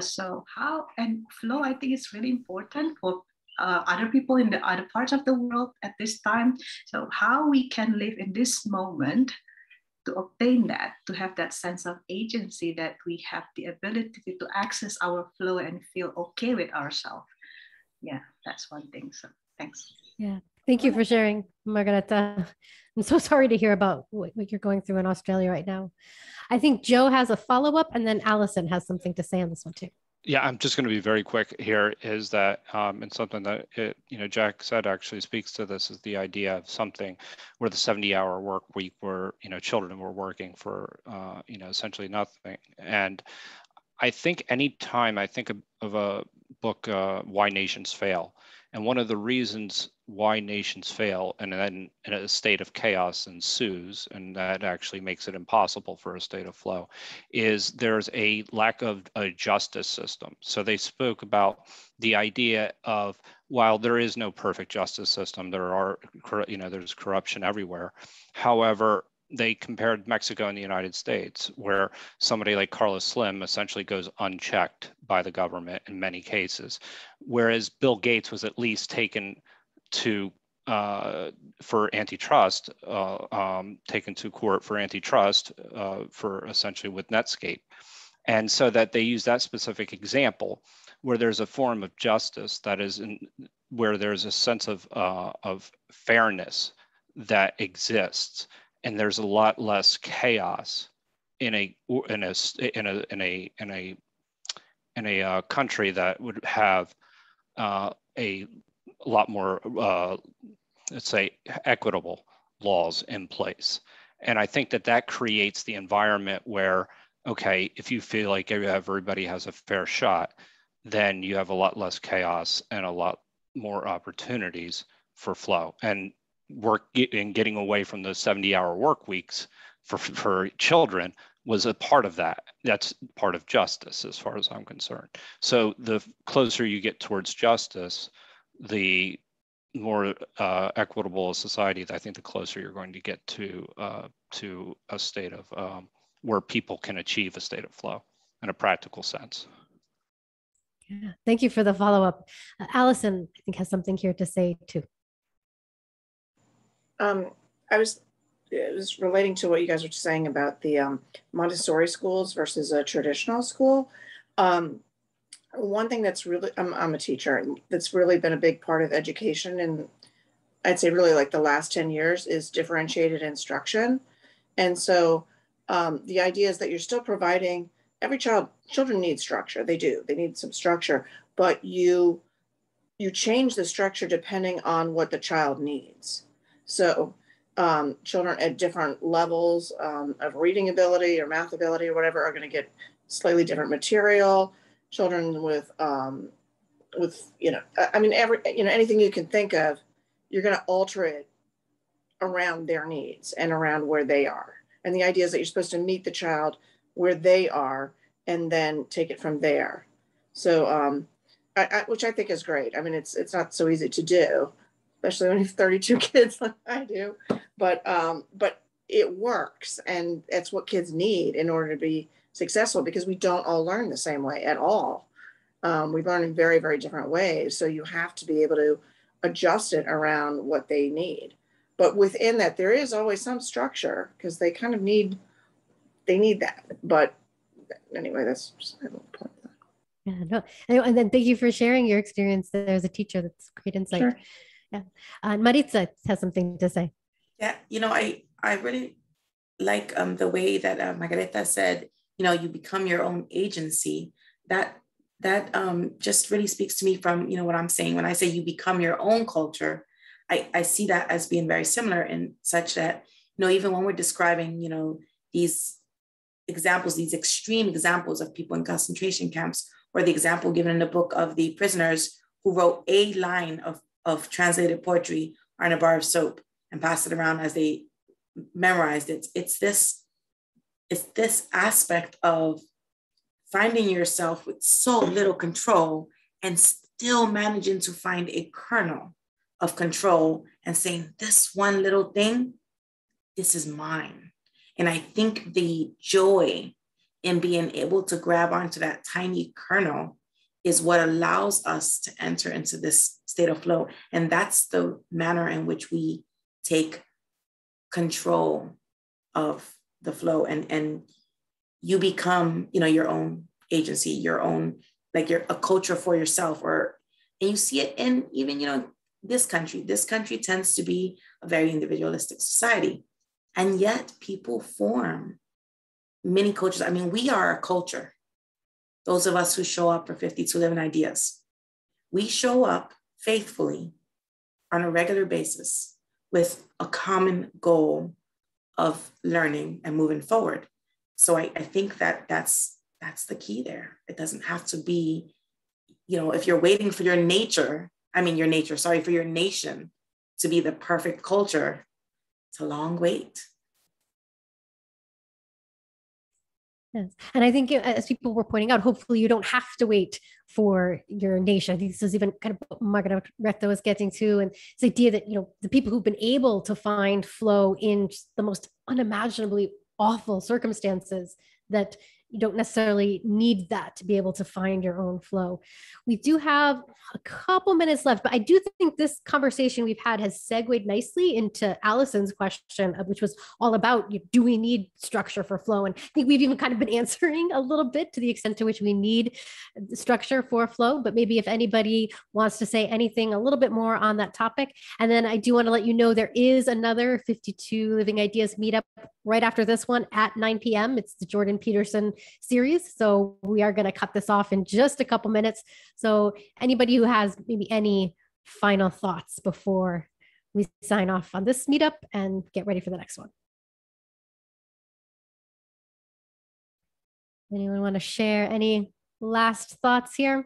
So and flow, I think it's really important for other people in the other parts of the world at this time. So how we can live in this moment to obtain that, to have that sense of agency, that we have the ability to access our flow and feel okay with ourselves. Yeah, that's one thing. So thanks. Yeah, thank you for sharing, Margareta. I'm so sorry to hear about what you're going through in Australia right now. I think Joe has a follow-up, and then Allison has something to say on this one too. Yeah, I'm just going to be very quick here, is that, and something that, Jack said actually speaks to this, is the idea of something where the 70-hour work week where, children were working for, essentially nothing. And I think anytime I think of a book, Why Nations Fail, and one of the reasons why nations fail and then in a state of chaos ensues, and that actually makes it impossible for a state of flow, is there's a lack of a justice system. So they spoke about the idea of, while there is no perfect justice system, there's corruption everywhere. However, they compared Mexico and the United States, where somebody like Carlos Slim essentially goes unchecked by the government in many cases, whereas Bill Gates was at least taken to for antitrust, taken to court for antitrust for essentially with Netscape. And so that they use that specific example where there's a form of justice that is where there's a sense of fairness that exists. And there's a lot less chaos in a country that would have a lot more, let's say, equitable laws in place. And I think that creates the environment where, okay, if you feel like everybody has a fair shot, then you have a lot less chaos and a lot more opportunities for flow. And getting away from those 70-hour work weeks for children was a part of that. That's part of justice as far as I'm concerned. So the closer you get towards justice, the more equitable a society, I think the closer you're going to get to a state of where people can achieve a state of flow in a practical sense. Yeah, thank you for the follow-up. Allison, I think, has something here to say too. It was relating to what you guys were saying about the Montessori schools versus a traditional school. One thing that's really, I'm a teacher, that's really been a big part of education, and I'd say really like the last 10 years, is differentiated instruction. And so the idea is that you're still providing, children need structure. They do, they need some structure, but you change the structure depending on what the child needs. So children at different levels of reading ability or math ability or whatever are going to get slightly different material. Children with I mean, anything you can think of, you're going to alter it around their needs and around where they are. And the idea is that you're supposed to meet the child where they are and then take it from there. So, which I think is great. I mean, it's not so easy to do, especially when you have 32 kids like I do, but it works. And that's what kids need in order to be successful, because we don't all learn the same way at all. We learn in very, very different ways. So you have to be able to adjust it around what they need. But within that, there is always some structure, because they kind of need that. But anyway, that's just a little point. Yeah, no. And then thank you for sharing your experience there as a teacher. That's great insight. Sure. Yeah. Maritza has something to say. Yeah, I really like the way that Margareta said, you become your own agency. That just really speaks to me from, what I'm saying. When I say you become your own culture, I see that as being very similar in such that, even when we're describing, these examples, these extreme examples of people in concentration camps, or the example given in the book of the prisoners who wrote a line of translated poetry on a bar of soap and passed it around as they memorized it. It's this aspect of finding yourself with so little control and still managing to find a kernel of control and saying, this one little thing, this is mine. And I think the joy in being able to grab onto that tiny kernel is what allows us to enter into this state of flow. And that's the manner in which we take control of the flow, and you become, your own agency, your own, like you're a culture for yourself, and you see it in even, this country tends to be a very individualistic society. And yet people form many cultures. I mean, we are a culture. Those of us who show up for 52 Living Ideas, we show up faithfully on a regular basis with a common goal of learning and moving forward. So I think that's the key there. It doesn't have to be, if you're waiting for your nation to be the perfect culture, it's a long wait. Yes. And I think, as people were pointing out, hopefully you don't have to wait for your nation. I think this is even kind of what Margareta was getting to, and this idea that, the people who've been able to find flow in the most unimaginably awful circumstances, that you don't necessarily need that to be able to find your own flow. We do have a couple minutes left, but I do think this conversation we've had has segued nicely into Allison's question, which was all about, do we need structure for flow? And I think we've even kind of been answering a little bit to the extent to which we need structure for flow, but maybe if anybody wants to say anything a little bit more on that topic. And then I do want to let you know there is another 52 Living Ideas meetup right after this one at 9 p.m. It's the Jordan Peterson series. So we are going to cut this off in just a couple minutes. So anybody who has maybe any final thoughts before we sign off on this meetup and get ready for the next one. Anyone want to share any last thoughts here?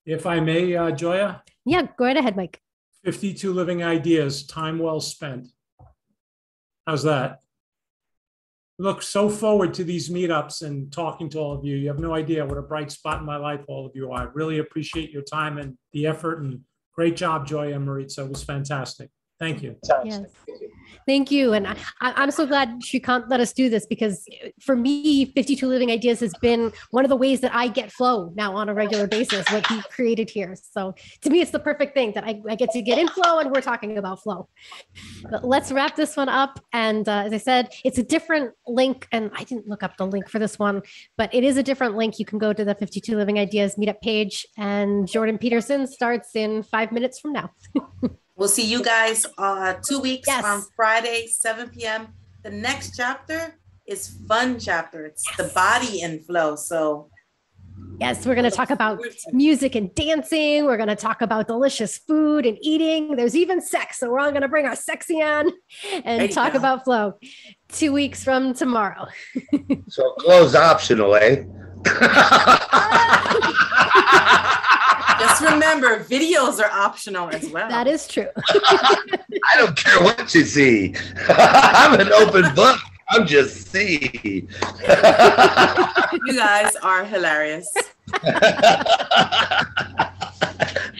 If I may, Joya? Yeah, go right ahead, Mike. 52 Living Ideas, time well spent. How's that? Look so forward to these meetups and talking to all of you. You have no idea what a bright spot in my life all of you are. I really appreciate your time and the effort, and great job, Joya and Maritza. It was fantastic. Thank you. Yes. Thank you. And I'm so glad Shrikant let us do this, because for me, 52 Living Ideas has been one of the ways that I get flow now on a regular basis, what he created here. So to me, it's the perfect thing that I get to get in flow, and we're talking about flow. But let's wrap this one up. And as I said, it's a different link, and I didn't look up the link for this one, but it is a different link. You can go to the 52 Living Ideas meetup page, and Jordan Peterson starts in 5 minutes from now. We'll see you guys 2 weeks Yes. on Friday, 7 p.m. The next chapter is fun chapter. It's the body in flow. So Yes, we're going to talk about music and dancing. We're going to talk about delicious food and eating. There's even sex. So we're all going to bring our sexy on and talk about flow 2 weeks from tomorrow. So clothes optional, eh? Just remember, videos are optional as well. That is true. I don't care what you see. I'm an open book. I'm just see. You guys are hilarious.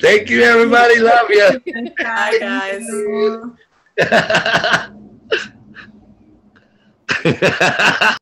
Thank you, everybody. Love you. Bye, guys.